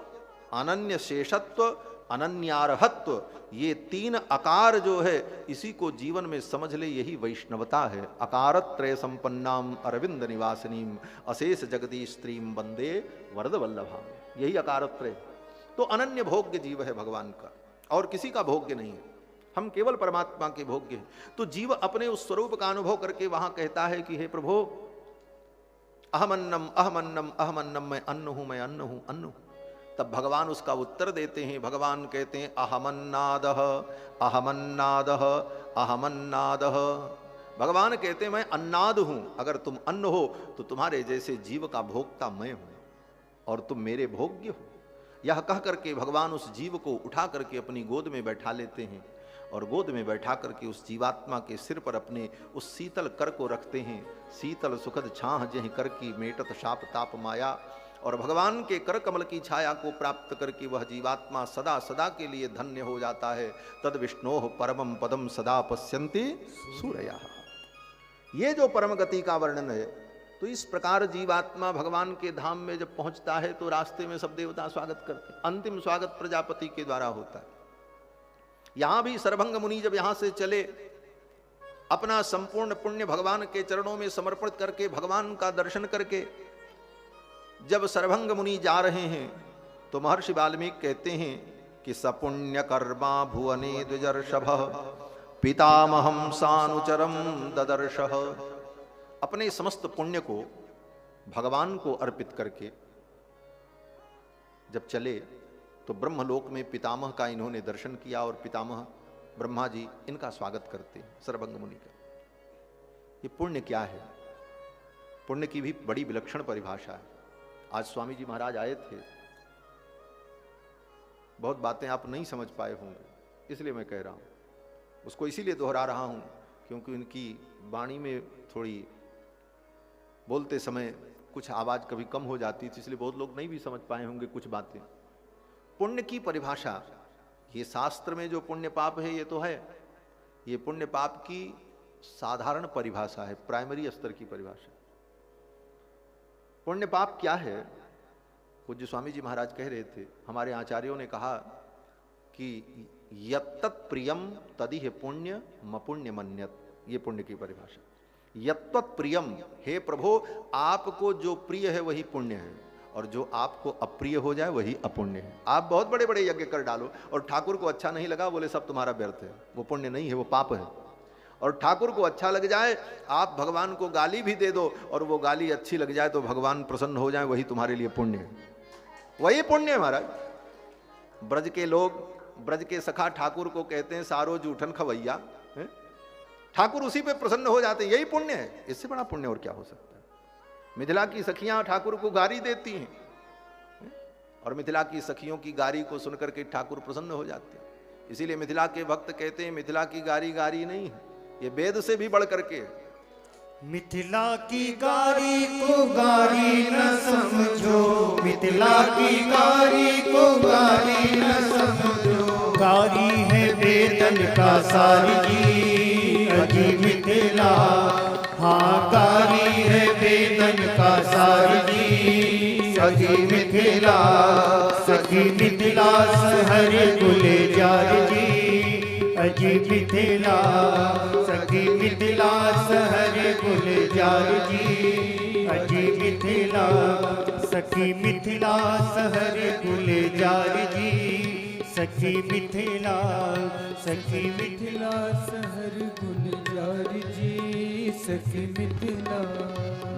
अनन्य शेषत्व, अनन्यार्हत्व, ये तीन आकार जो है इसी को जीवन में समझ ले, यही वैष्णवता है। अकारत्रय संपन्नाम अरविंद निवासिनीम अशेष जगदीश स्त्रीम वंदे वरद वल्लभाम, यही अकारत्रय। तो अनन्य भोग्य जीव है भगवान का, और किसी का भोग्य नहीं है, हम केवल परमात्मा के भोग्य हैं। तो जीव अपने उस स्वरूप का अनुभव करके वहां कहता है कि हे प्रभु अहमन्नम अहमन्नम अहमन्नम, मैं अन्न हूं, मैं अन्न हूं, अन्न हूं। तब भगवान उसका उत्तर देते हैं, भगवान कहते हैं अहमन्नादः अहमन्नादः अहमन्नादः। भगवान कहते हैं मैं अन्नाद हूं, अगर तुम अन्न हो तो तुम्हारे जैसे जीव का भोक्ता मैं हूं और तुम मेरे भोग्य हो। यह कह करके भगवान उस जीव को उठा करके अपनी गोद में बैठा लेते हैं, और गोद में बैठा करके उस जीवात्मा के सिर पर अपने उस शीतल कर को रखते हैं। शीतल सुखद छाह जहि कर की मेटत शाप ताप माया। और भगवान के कर कमल की छाया को प्राप्त करके वह जीवात्मा सदा सदा के लिए धन्य हो जाता है। तद विष्णोः परमं पदम सदा पश्यन्ति सूरया। ये जो परम गति का वर्णन है, तो इस प्रकार जीवात्मा भगवान के धाम में जब पहुंचता है तो रास्ते में सब देवता स्वागत करते हैं। अंतिम स्वागत प्रजापति के द्वारा होता है। यहां भी सरभंग मुनि जब यहां से चले, अपना संपूर्ण पुण्य भगवान के चरणों में समर्पित करके, भगवान का दर्शन करके जब सरभंग मुनि जा रहे हैं, तो महर्षि वाल्मीकि कहते हैं कि सपुण्य कर्मा भुवने द्विजर्षभ पितामहम सानुचरम ददर्शः। अपने समस्त पुण्य को भगवान को अर्पित करके जब चले तो ब्रह्मलोक में पितामह का इन्होंने दर्शन किया, और पितामह ब्रह्मा जी इनका स्वागत करते हैं सरभंग मुनि का। ये पुण्य क्या है? पुण्य की भी बड़ी विलक्षण परिभाषा है। आज स्वामी जी महाराज आए थे, बहुत बातें आप नहीं समझ पाए होंगे, इसलिए मैं कह रहा हूं। उसको इसीलिए दोहरा रहा हूं क्योंकि उनकी वाणी में थोड़ी बोलते समय कुछ आवाज कभी कम हो जाती थी, इसलिए बहुत लोग नहीं भी समझ पाए होंगे कुछ बातें। पुण्य की परिभाषा, ये शास्त्र में जो पुण्य पाप है ये तो है, ये पुण्य पाप की साधारण परिभाषा है, प्राइमरी स्तर की परिभाषा। पुण्य पाप क्या है? पूज्य स्वामी जी महाराज कह रहे थे, हमारे आचार्यों ने कहा कि यत्तत् प्रियम तदिह पुण्य मपुण्य मन्यत, ये पुण्य की परिभाषा। यत्तत् प्रियम, हे प्रभु आपको जो प्रिय है वही पुण्य है, और जो आपको अप्रिय हो जाए वही अपुण्य है। आप बहुत बड़े बड़े यज्ञ कर डालो और ठाकुर को अच्छा नहीं लगा, बोले सब तुम्हारा व्यर्थ है, वो पुण्य नहीं है, वो पाप है। और ठाकुर को अच्छा लग जाए, आप भगवान को गाली भी दे दो और वो गाली अच्छी लग जाए तो भगवान प्रसन्न हो जाए, वही तुम्हारे लिए पुण्य है, वही पुण्य है महाराज। ब्रज के लोग, ब्रज के सखा ठाकुर को कहते हैं सारो जूठन खवैया, ठाकुर उसी पे प्रसन्न हो जाते हैं, यही पुण्य है। इससे बड़ा पुण्य और क्या हो सकता है। मिथिला की सखियां ठाकुर को गारी देती हैं और मिथिला की सखियों की गारी को सुनकर के ठाकुर प्रसन्न हो जाते हैं। इसीलिए मिथिला के भक्त कहते हैं मिथिला की गारी गारी नहीं है, ये वेद से भी बढ़ करके। मिथिला की गारी को गारी न समझो, मिथिला की गारी को गारी न समझो, गारी है वेदन का सार जी अजी मिथिला, हाँ गारी है वेदन का सार जी अजी मिथिला, सखी मिथिला सहर गुलजार जी अजी मिथिला, सखी मिथिला सहर गुलजार जी अजी मिथिला, सखी मिथिला सहर गुलजार जी सखी मिथिला, सखी मिथिला सहर गुलजार जी सखी मिथिला।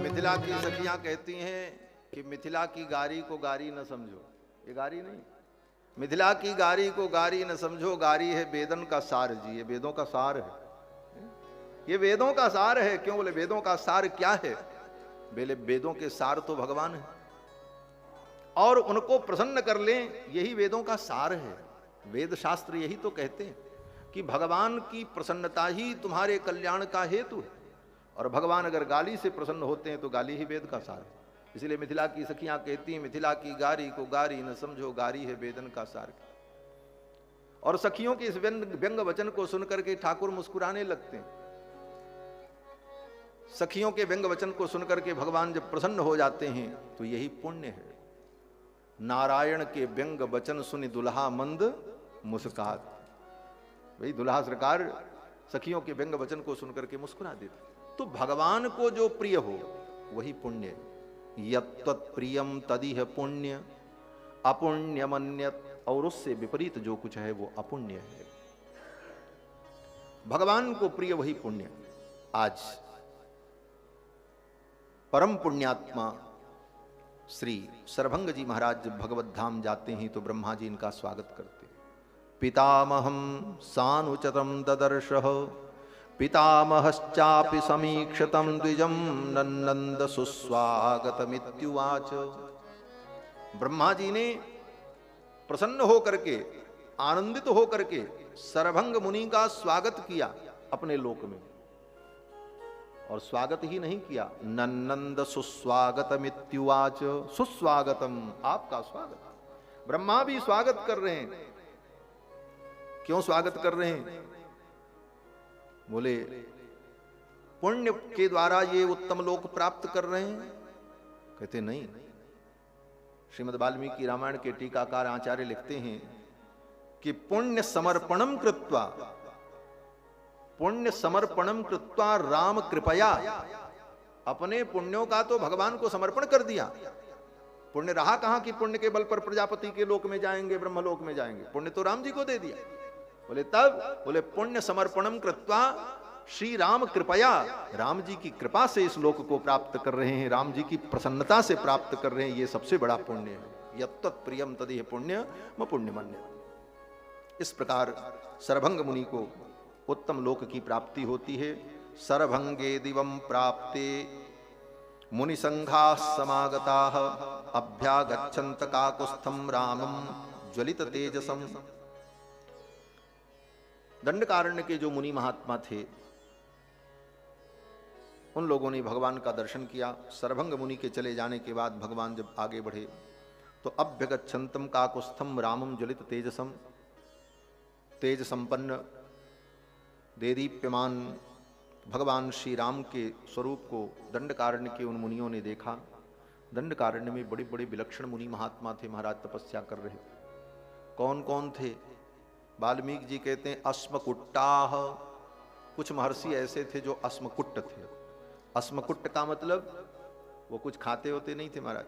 मिथिला की सखियां कहती हैं कि मिथिला की गारी को गारी न समझो, ये गारी नहीं, मिथिला की गारी को गारी न समझो, गारी है वेदन का सार जी, ये वेदों का सार है, ये वेदों का सार है। क्यों बोले वेदों का सार क्या है? बोले वेदों के सार तो भगवान है और उनको प्रसन्न कर लें यही वेदों का सार है। वेद शास्त्र यही तो कहते हैं कि भगवान की प्रसन्नता ही तुम्हारे कल्याण का हेतु है और भगवान अगर गाली से प्रसन्न होते हैं तो गाली ही वेद का सार है। इसलिए मिथिला की सखियां कहती हैं मिथिला की गारी को गारी न समझो, गारी है वेदन का सार। और सखियों के इस व्यंग वचन को सुनकर के ठाकुर मुस्कुराने लगते हैं। सखियों के व्यंग वचन को सुनकर के भगवान जब प्रसन्न हो जाते हैं तो यही पुण्य है। नारायण के व्यंग वचन सुनि दुल्हा मंद मुस्कात, भाई दुल्हा सरकार सखियों के व्यंग वचन को सुनकर के मुस्कुरा देते। तो भगवान को जो प्रिय हो वही पुण्य है। यत्तत्प्रियम तदिह पुण्य अपुण्यमन्यत, और उससे विपरीत जो कुछ है वो अपुण्य है। भगवान को प्रिय वही पुण्य। आज परम पुण्यात्मा श्री सरभंग जी महाराज जब भगवत धाम जाते हैं तो ब्रह्मा जी इनका स्वागत करते हैं। पितामहम सानुचतम ददर्श पितामहश्चापि समीक्षतम द्विजम नन्नंद सुस्वागतमित्युवाच। ब्रह्मा जी ने प्रसन्न होकर के, आनंदित होकर के सरभंग मुनि का स्वागत किया अपने लोक में। और स्वागत ही नहीं किया, नन्नंद सुस्वागतमित्युवाच, सुस्वागतम, आपका स्वागत। ब्रह्मा भी स्वागत कर रहे हैं। क्यों स्वागत कर रहे हैं? बोले पुण्य के द्वारा ये उत्तम लोक प्राप्त कर रहे हैं। कहते नहीं, श्रीमद् वाल्मीकि रामायण के टीकाकार आचार्य लिखते हैं कि पुण्य समर्पणम कृत्वा, पुण्य समर्पणम कृत्वा राम कृपया, अपने पुण्यों का तो भगवान को समर्पण कर दिया। पुण्य रहा कहां कि पुण्य के बल पर प्रजापति के लोक में जाएंगे, ब्रह्मलोक में जाएंगे, पुण्य तो राम जी को दे दिया। बोले तब, बोले पुण्य समर्पणम कृत्वा श्री राम कृपया, राम जी की कृपा से इस लोक को प्राप्त कर रहे हैं, राम जी की प्रसन्नता से प्राप्त कर रहे हैं, ये सबसे बड़ा पुण्य है। यत्तत् प्रियम तदिह पुण्य म पुण्यमन्य। इस प्रकार सरभंग मुनि को उत्तम लोक की प्राप्ति होती है। सरभंगे दिवम प्राप्ते मुनि संघा समागता अभ्यागच्छन्त काकुस्थम रामम ज्वलित तेजसम। दंडकारण्य के जो मुनि महात्मा थे उन लोगों ने भगवान का दर्शन किया। सरभंग मुनि के चले जाने के बाद भगवान जब आगे बढ़े तो अभ्यगच्छन्तम काकुस्थम रामम ज्वलित तेजसम, तेज संपन्न देदीप्यमान भगवान श्री राम के स्वरूप को दंडकारण्य के उन मुनियों ने देखा। दंडकारण्य में बड़े बड़े विलक्षण मुनि महात्मा थे महाराज, तपस्या कर रहे। कौन कौन थे? वाल्मीकि जी कहते हैं अस्मकुट्टाह, कुछ महर्षि ऐसे थे जो अस्मकुट्ट थे। अस्मकुट्ट का मतलब वो कुछ खाते होते नहीं थे महाराज,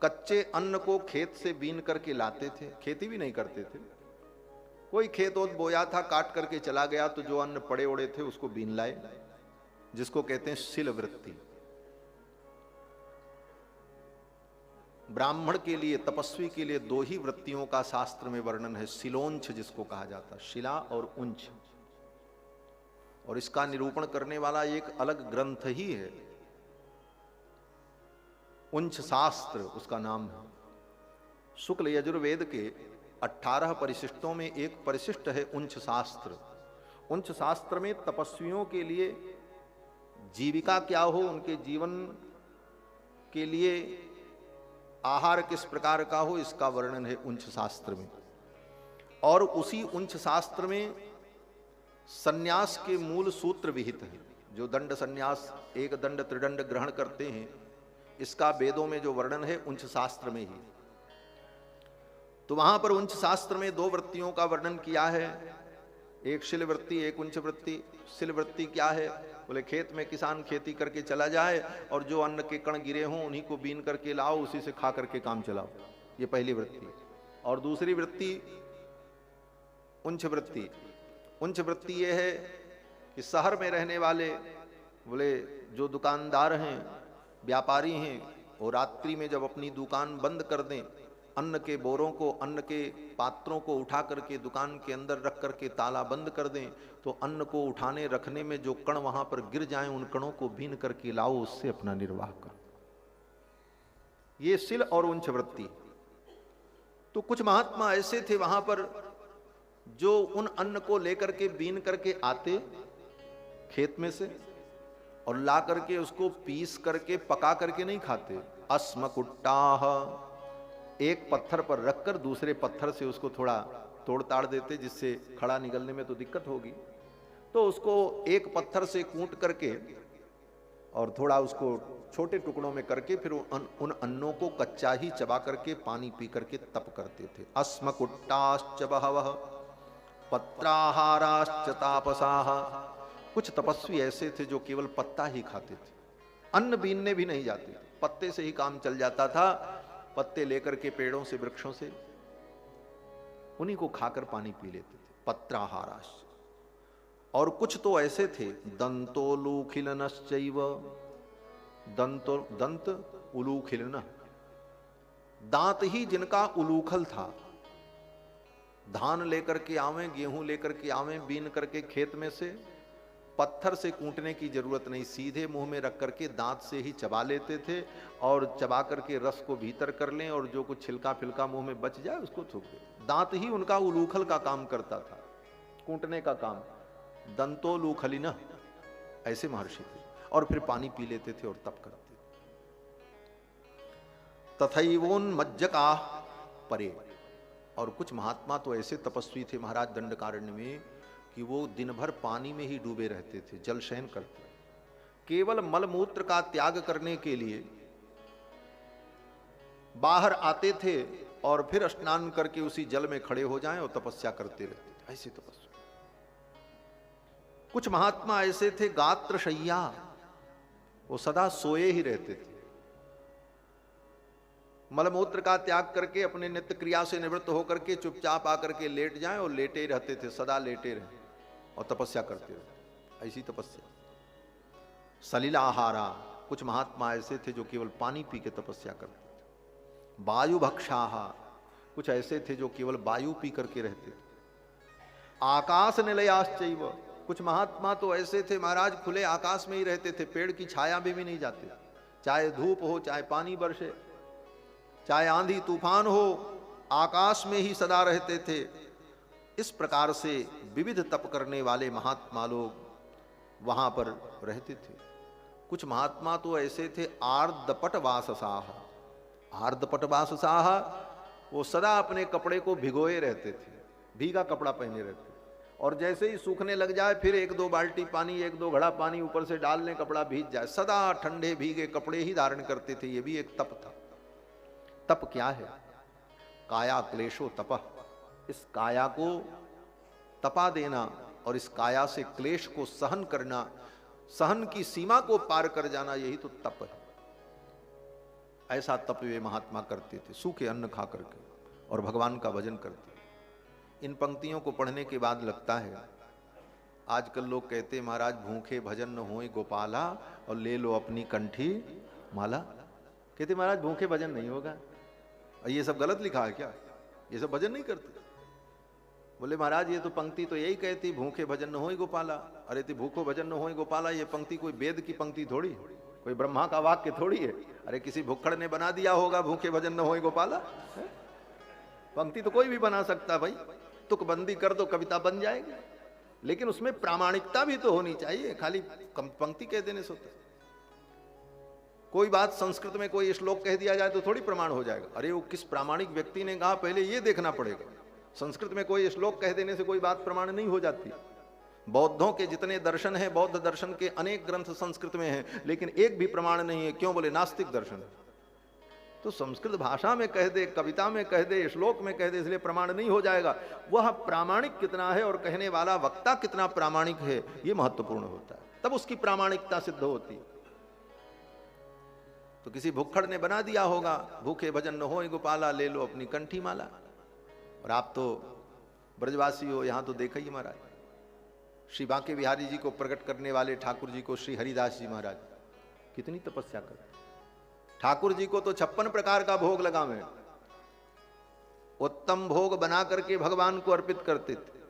कच्चे अन्न को खेत से बीन करके लाते थे, खेती भी नहीं करते थे, कोई खेत ओत बोया था, काट करके चला गया, तो जो अन्न पड़े ओड़े थे उसको बीन लाए, जिसको कहते हैं शिल वृत्ति। ब्राह्मण के लिए, तपस्वी के लिए दो ही वृत्तियों का शास्त्र में वर्णन है, शिलोंछ जिसको कहा जाता है, शिला और उंच। और इसका निरूपण करने वाला एक अलग ग्रंथ ही है, उंच शास्त्र उसका नाम है। शुक्ल यजुर्वेद के 18 परिशिष्टों में एक परिशिष्ट है उंच शास्त्र। उंच शास्त्र में तपस्वियों के लिए जीविका क्या हो, उनके जीवन के लिए आहार किस प्रकार का हो, इसका वर्णन है उंच शास्त्र में। और उसी उंच शास्त्र में सन्यास के मूल सूत्र विहित है। जो दंड सन्यास, एक दंड त्रिदंड ग्रहण करते हैं, इसका वेदों में जो वर्णन है उंच शास्त्र में ही। तो वहां पर उंच शास्त्र में दो वृत्तियों का वर्णन किया है, एक शिल वृत्ति, एक उंच वृत्ति। शिल वृत्ति क्या है? बोले खेत में किसान खेती करके चला जाए और जो अन्न के कण गिरे हों उन्हीं को बीन करके लाओ, उसी से खा करके काम चलाओ, ये पहली वृत्ति। और दूसरी वृत्ति उंच वृत्ति। उंच वृत्ति ये है कि शहर में रहने वाले, बोले जो दुकानदार हैं, व्यापारी हैं, वो रात्रि में जब अपनी दुकान बंद कर दें, अन्न के बोरों को, अन्न के पात्रों को उठा करके दुकान के अंदर रख करके ताला बंद कर दें, तो अन्न को उठाने रखने में जो कण वहां पर गिर जाएं, उन कणों को बीन करके लाओ, उससे अपना निर्वाह करो। ये शिल और उंच वृत्ति। तो कुछ महात्मा ऐसे थे वहां पर जो उन अन्न को लेकर के बीन करके आते खेत में से और ला करके उसको पीस करके पका करके नहीं खाते। अस्मकुट्टाह, एक पत्थर पर रखकर दूसरे पत्थर से उसको थोड़ा तोड़ ताड़ देते, जिससे खड़ा निकलने में तो दिक्कत होगी, तो उसको एक पत्थर से कूट करके और थोड़ा उसको छोटे टुकड़ों में करके फिर उन अन्नों को कच्चा ही चबा करके पानी पी करके तप करते थे। अस्मकुट्टाश्च बहवः पत्राहाराश्च तापसाः। कुछ तपस्वी ऐसे थे जो केवल पत्ता ही खाते थे, अन्न बीनने भी नहीं जाते थे, पत्ते से ही काम चल जाता था। पत्ते लेकर के पेड़ों से, वृक्षों से, उन्हीं को खाकर पानी पी लेते थे, पत्राहाराश। और कुछ तो ऐसे थे दंतोलूखिलनश्चैव, दंत उलूखिलन, दांत ही जिनका उलूखल था। धान लेकर के आवे, गेहूं लेकर के आवे, बीन करके खेत में से, पत्थर से कूटने की जरूरत नहीं, सीधे मुंह में रख करके दांत से ही चबा लेते थे और चबा करके रस को भीतर कर लें और जो कुछ छिलका फिलका मुंह में बच जाए उसको थूक दें। दांत ही उनका उलूखल का काम करता था, कूटने का काम। दंतोलूखलिन, ऐसे महर्षि थे। और फिर पानी पी लेते थे और तप करते थे। तथैवोन्मज्जका परे। और कुछ महात्मा तो ऐसे तपस्वी थे महाराज दंडकारण्य में कि वो दिन भर पानी में ही डूबे रहते थे, जल शयन करते। केवल मलमूत्र का त्याग करने के लिए बाहर आते थे और फिर स्नान करके उसी जल में खड़े हो जाएं और तपस्या करते रहते थे, ऐसे तपस्या। कुछ महात्मा ऐसे थे गात्रशय्या, वो सदा सोए ही रहते थे। मलमूत्र का त्याग करके अपने नित्य क्रिया से निवृत्त होकर के चुपचाप आकर के लेट जाएं और लेटे ही रहते थे, सदा लेटे रहे और तपस्या करते रहे, ऐसी तपस्या। सलिलाहारा, कुछ महात्मा ऐसे थे जो केवल पानी पी के तपस्या करते थे। वायु भक्षाहा, कुछ ऐसे थे जो केवल वायु पी करके रहते थे। आकाश निलयाश्चैव, कुछ महात्मा तो ऐसे थे महाराज खुले आकाश में ही रहते थे, पेड़ की छाया में भी नहीं जाते, चाहे धूप हो, चाहे पानी बरसे, चाहे आंधी तूफान हो, आकाश में ही सदा रहते थे। इस प्रकार से विविध तप करने वाले महात्मा लोग वहां पर रहते थे। कुछ महात्मा तो ऐसे थे आर्दपट वाससाह। आर्दपट वाससाह, वो सदा अपने कपड़े को भिगोए रहते थे, भीगा कपड़ा पहने रहते, और जैसे ही सूखने लग जाए फिर एक दो बाल्टी पानी, एक दो घड़ा पानी ऊपर से डाल लें, कपड़ा भीग जाए, सदा ठंडे भीगे कपड़े ही धारण करते थे। ये भी एक तप था। तप क्या है? काया क्लेशो तपः, इस काया को तपा देना और इस काया से क्लेश को सहन करना, सहन की सीमा को पार कर जाना, यही तो तप है। ऐसा तप वे महात्मा करते थे, सूखे अन्न खा करके और भगवान का भजन करते। इन पंक्तियों को पढ़ने के बाद लगता है, आजकल लोग कहते हैं महाराज भूखे भजन न होए गोपाला और ले लो अपनी कंठी माला। कहते महाराज भूखे भजन नहीं होगा। और ये सब गलत लिखा है क्या? ये सब भजन नहीं करते। बोले महाराज ये तो पंक्ति तो यही कहती भूखे भजन न होए गोपाला। अरे तो भूखो भजन न होए गोपाला, ये पंक्ति कोई वेद की पंक्ति थोड़ी, कोई ब्रह्मा का वाक्य थोड़ी है। अरे किसी भुक्खड़ ने बना दिया होगा भूखे भजन न होए गोपाला। पंक्ति तो कोई भी बना सकता भाई, तुकबंदी कर दो कविता बन जाएगी, लेकिन उसमें प्रामाणिकता भी तो होनी चाहिए। खाली पंक्ति कह देने से होता है? कोई बात संस्कृत में कोई श्लोक कह दिया जाए तो थोड़ी प्रमाण हो जाएगा। अरे वो किस प्रामाणिक व्यक्ति ने कहा पहले ये देखना पड़ेगा। संस्कृत में कोई श्लोक कह देने से कोई बात प्रमाण नहीं हो जाती। बौद्धों के जितने दर्शन हैं, बौद्ध दर्शन के अनेक ग्रंथ संस्कृत में हैं, लेकिन एक भी प्रमाण नहीं है। क्यों? बोले नास्तिक दर्शन है। तो संस्कृत भाषा में कह दे, कविता में कह दे, श्लोक में कह दे, इसलिए प्रमाण नहीं हो जाएगा। वह प्रामाणिक कितना है और कहने वाला वक्ता कितना प्रामाणिक है, यह महत्वपूर्ण होता है, तब उसकी प्रामाणिकता सिद्ध होती है। तो किसी भुक्खड़ ने बना दिया होगा भूखे भजन न होए गोपाला, ले लो अपनी कंठी माला। और आप तो ब्रजवासी हो, यहां तो देखा ही महाराज, श्री बांके बिहारी जी को प्रकट करने वाले ठाकुर जी को श्री हरिदास जी महाराज कितनी तपस्या करते। ठाकुर जी को तो 56 प्रकार का भोग लगावे, उत्तम भोग बना करके भगवान को अर्पित करते थे।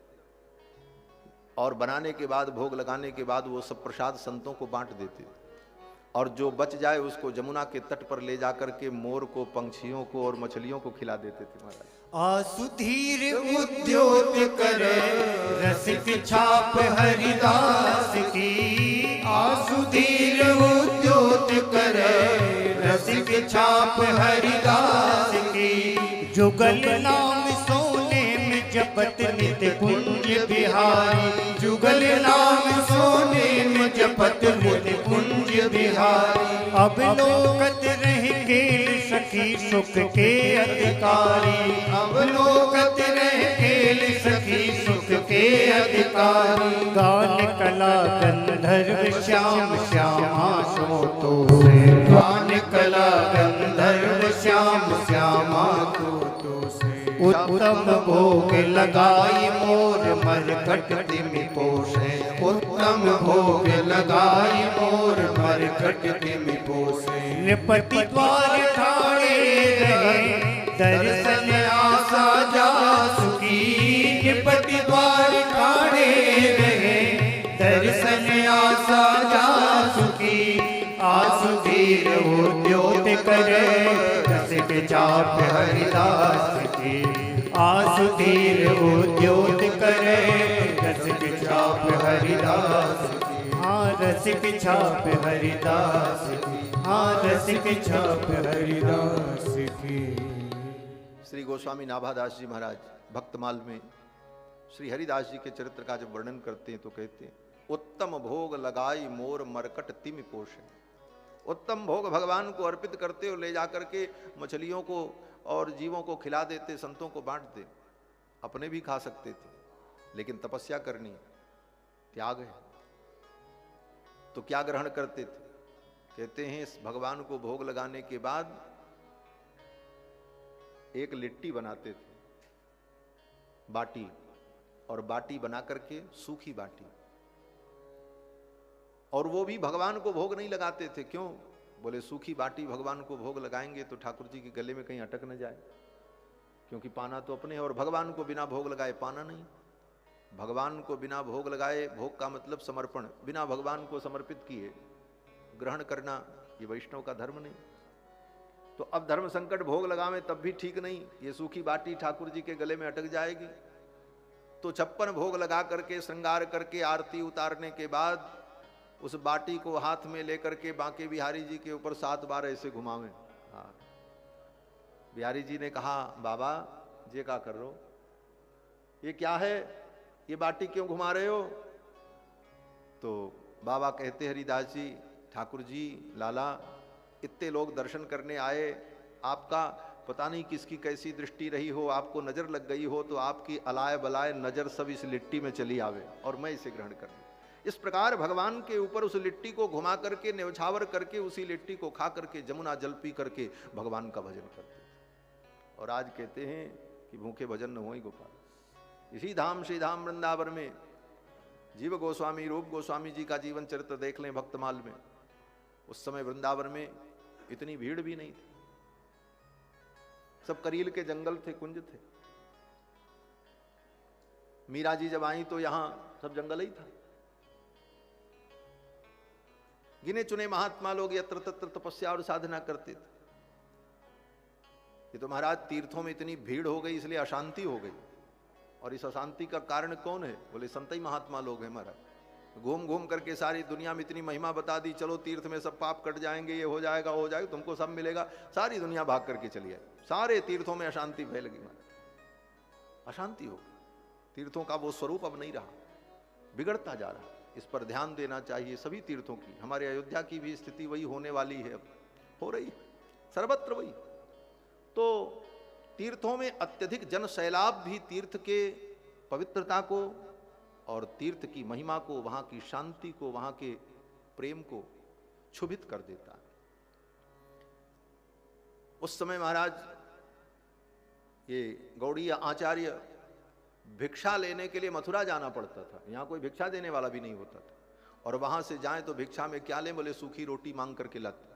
और बनाने के बाद, भोग लगाने के बाद वो सब प्रसाद संतों को बांट देते थे। और जो बच जाए उसको जमुना के तट पर ले जाकर के मोर को, पंछियों को और मछलियों को खिला देते थे महाराज। आसुधीर उद्योत करे रसिक छाप हरिदास की। आसुधीर उद्योत करे रसिक छाप हरिदास की। जुगल नाम सोने में जपत नित कुंज बिहारी। जुगल नाम सोने में जपत नित कुंज बिहारी। अब लोकत रह के सखी सुख के अधिकारी। अब लोकत रह के सखी सुख के अधिकारी। गान कला गंधर्व श्याम श्यामा सो तो से। गान कला गंधर्व श्याम श्यामा तो से। उत्तम भोग लगाई मोर मरकट तिमि पोषे। उत्तम भोग लगाई मोर मरकट तिमि पोषे। निपति द्वार ठाणे रहे दर्शन आशा जा सुखी। निपति द्वार ठाणे रहे दर्शन आशा जा सुखी। आसुधीर उद्योत करे रसिक छाप हरिदास की। आसुधीर उद्योत करे रसिक छाप हरिदास की। हाँ रसिक छाप हरिदास की। हाँ रसिक छाप हरिदास की। श्री गोस्वामी नाभादास जी महाराज भक्तमाल में श्री हरिदास जी के चरित्र का जब वर्णन करते हैं तो कहते हैं, उत्तम भोग लगाई मोर मरकट तिमि पोषे। उत्तम भोग भगवान को अर्पित करते और ले जाकर के मछलियों को और जीवों को खिला देते, संतों को बांट दे। अपने भी खा सकते थे, लेकिन तपस्या करनी, त्याग है। तो क्या ग्रहण करते थे? कहते हैं इस भगवान को भोग लगाने के बाद एक लिट्टी बनाते थे, बाटी, और बाटी बना करके सूखी बाटी, और वो भी भगवान को भोग नहीं लगाते थे। क्यों? बोले सूखी बाटी भगवान को भोग लगाएंगे तो ठाकुर जी के गले में कहीं अटक न जाए, क्योंकि पाना तो अपने है, और भगवान को बिना भोग लगाए पाना नहीं। भगवान को बिना भोग लगाए, भोग का मतलब समर्पण, बिना भगवान को समर्पित किए ग्रहण करना, ये वैष्णव का धर्म नहीं। तो अब धर्म संकट भोग लगावे तब भी ठीक नहीं, ये सूखी बाटी ठाकुर जी के गले में अटक जाएगी। तो 56 भोग लगा करके श्रृंगार करके आरती उतारने के बाद उस बाटी को हाथ में लेकर के बांके बिहारी जी के ऊपर 7 बार ऐसे घुमावे। हाँ, बिहारी जी ने कहा बाबा ये क्या कर रहे हो, ये क्या है, ये बाटी क्यों घुमा रहे हो? तो बाबा कहते हरिदास जी, ठाकुर जी लाला इतने लोग दर्शन करने आए, आपका पता नहीं किसकी कैसी दृष्टि रही हो, आपको नजर लग गई हो, तो आपकी अलाय बलाय नजर सब इस लिट्टी में चली आवे और मैं इसे ग्रहण कर लूं। इस प्रकार भगवान के ऊपर उस लिट्टी को घुमा करके, न्यौछावर करके, उसी लिट्टी को खा करके, जमुना जल पी करके भगवान का भजन करते थे। और आज कहते हैं कि भूखे भजन न होई गोपाल। इसी धाम श्री धाम वृंदावन में जीव गोस्वामी रूप गोस्वामी जी का जीवन चरित्र देख लें भक्तमाल में। उस समय वृंदावन में इतनी भीड़ भी नहीं थी, सब करील के जंगल थे, कुंज थे। मीरा जी जब आई तो यहां सब जंगल ही था। गिने चुने महात्मा लोग यत्र तत्र तपस्या और साधना करते थे। ये तो महाराज तीर्थों में इतनी भीड़ हो गई इसलिए अशांति हो गई। और इस अशांति का कारण कौन है? बोले संत ही महात्मा लोग हैं महाराज। घूम घूम करके सारी दुनिया में इतनी महिमा बता दी, चलो तीर्थ में सब पाप कट जाएंगे, ये हो जाएगा हो जाएगा, तुमको सब मिलेगा। सारी दुनिया भाग करके चली आई, सारे तीर्थों में अशांति फैल गई महाराज। अशांति हो गई, तीर्थों का वो स्वरूप अब नहीं रहा, बिगड़ता जा रहा। इस पर ध्यान देना चाहिए सभी तीर्थों की। हमारे अयोध्या की भी स्थिति वही होने वाली है, अब हो रही है सर्वत्र वही। तो तीर्थों में अत्यधिक जन सैलाब भी तीर्थ के पवित्रता को और तीर्थ की महिमा को, वहां की शांति को, वहां के प्रेम को क्षुभित कर देता है। उस समय महाराज ये गौड़ीय आचार्य भिक्षा लेने के लिए मथुरा जाना पड़ता था। यहां कोई भिक्षा देने वाला भी नहीं होता था, और वहां से जाएं तो भिक्षा में क्या लें? बोले सूखी रोटी मांग करके लाते।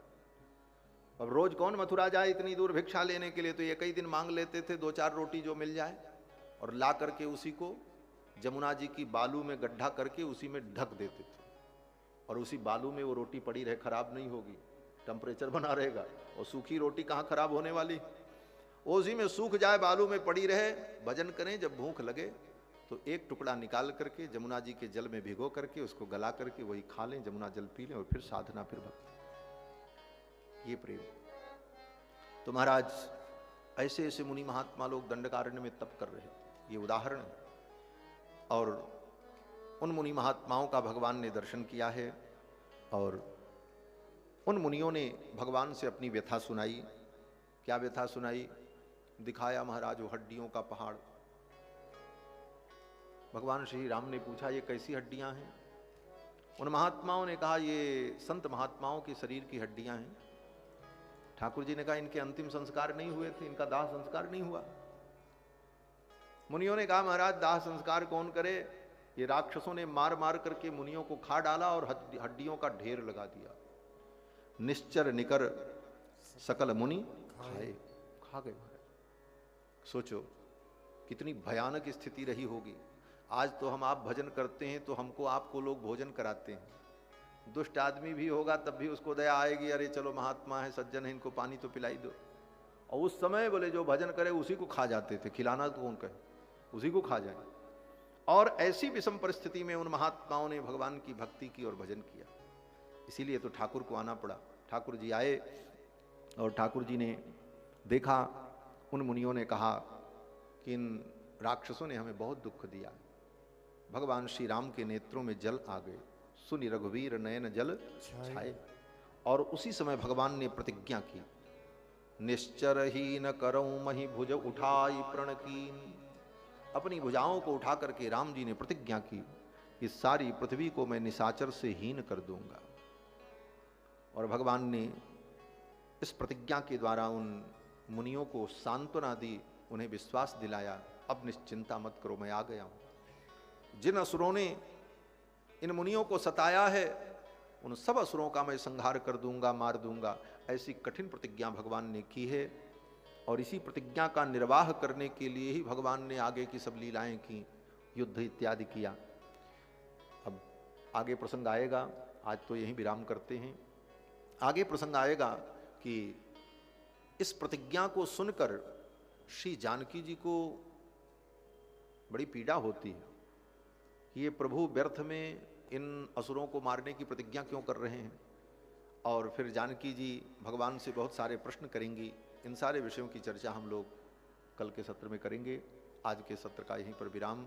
अब रोज कौन मथुरा जाए इतनी दूर भिक्षा लेने के लिए? तो ये कई दिन मांग लेते थे, 2-4 रोटी जो मिल जाए, और ला करके उसी को जमुना जी की बालू में गड्ढा करके उसी में ढक देते थे। और उसी बालू में वो रोटी पड़ी रहे, खराब नहीं होगी, टेम्परेचर बना रहेगा। और सूखी रोटी कहाँ खराब होने वाली? उसी में सूख जाए, बालू में पड़ी रहे। भजन करें, जब भूख लगे तो एक टुकड़ा निकाल करके जमुना जी के जल में भिगो करके उसको गला करके वही खा लें, जमुना जल पी लें, और फिर साधना, फिर भक्ति। ये प्रेम। तो महाराज ऐसे ऐसे मुनि महात्मा लोग दंडकारण्य में तप कर रहे, ये उदाहरण है। और उन मुनि महात्माओं का भगवान ने दर्शन किया है, और उन मुनियों ने भगवान से अपनी व्यथा सुनाई। क्या व्यथा सुनाई? दिखाया महाराज वो हड्डियों का पहाड़। भगवान श्री राम ने पूछा ये कैसी हड्डियां हैं? उन महात्माओं ने कहा ये संत महात्माओं के शरीर की हड्डियां हैं। ठाकुर जी ने कहा इनके अंतिम संस्कार नहीं हुए थे, इनका दाह संस्कार नहीं हुआ। मुनियों ने कहा महाराज दाह संस्कार कौन करे? ये राक्षसों ने मार मार करके मुनियों को खा डाला और हड्डियों का ढेर लगा दिया। निश्चर निकर सकल मुनि खाए, खा गए महाराज। सोचो कितनी भयानक स्थिति रही होगी। आज तो हम आप भजन करते हैं तो हमको आपको लोग भोजन कराते हैं। दुष्ट आदमी भी होगा तब भी उसको दया आएगी, अरे चलो महात्मा है, सज्जन है, इनको पानी तो पिलाई दो। और उस समय बोले जो भजन करे उसी को खा जाते थे। खिलाना तो कौन कहे, उसी को खा जाए। और ऐसी विषम परिस्थिति में उन महात्माओं ने भगवान की भक्ति की और भजन किया। इसीलिए तो ठाकुर को आना पड़ा। ठाकुर जी आए और ठाकुर जी ने देखा, उन मुनियों ने कहा कि इन राक्षसों ने हमें बहुत दुख दिया। भगवान श्री राम के नेत्रों में जल आ गए, सुनि रघुवीर नयन जल छाए। और उसी समय भगवान ने प्रतिज्ञा की, निश्चर ही न करऊं मही भुज उठाई प्रण कीन। अपनी भुजाओं को उठा करके राम जी ने प्रतिज्ञा की कि सारी पृथ्वी को मैं निशाचर से हीन कर दूंगा। और भगवान ने इस प्रतिज्ञा के द्वारा उन मुनियों को सांत्वना दी, उन्हें विश्वास दिलाया, अब निश्चिंता मत करो, मैं आ गया हूं। जिन असुरों ने इन मुनियों को सताया है उन सब असुरों का मैं संहार कर दूंगा, मार दूंगा। ऐसी कठिन प्रतिज्ञा भगवान ने की है। और इसी प्रतिज्ञा का निर्वाह करने के लिए ही भगवान ने आगे की सब लीलाएं की, युद्ध इत्यादि किया। अब आगे प्रसंग आएगा, आज तो यहीं विराम करते हैं। आगे प्रसंग आएगा कि इस प्रतिज्ञा को सुनकर श्री जानकी जी को बड़ी पीड़ा होती है कि ये प्रभु व्यर्थ में इन असुरों को मारने की प्रतिज्ञा क्यों कर रहे हैं। और फिर जानकी जी भगवान से बहुत सारे प्रश्न करेंगी। इन सारे विषयों की चर्चा हम लोग कल के सत्र में करेंगे। आज के सत्र का यहीं पर विराम।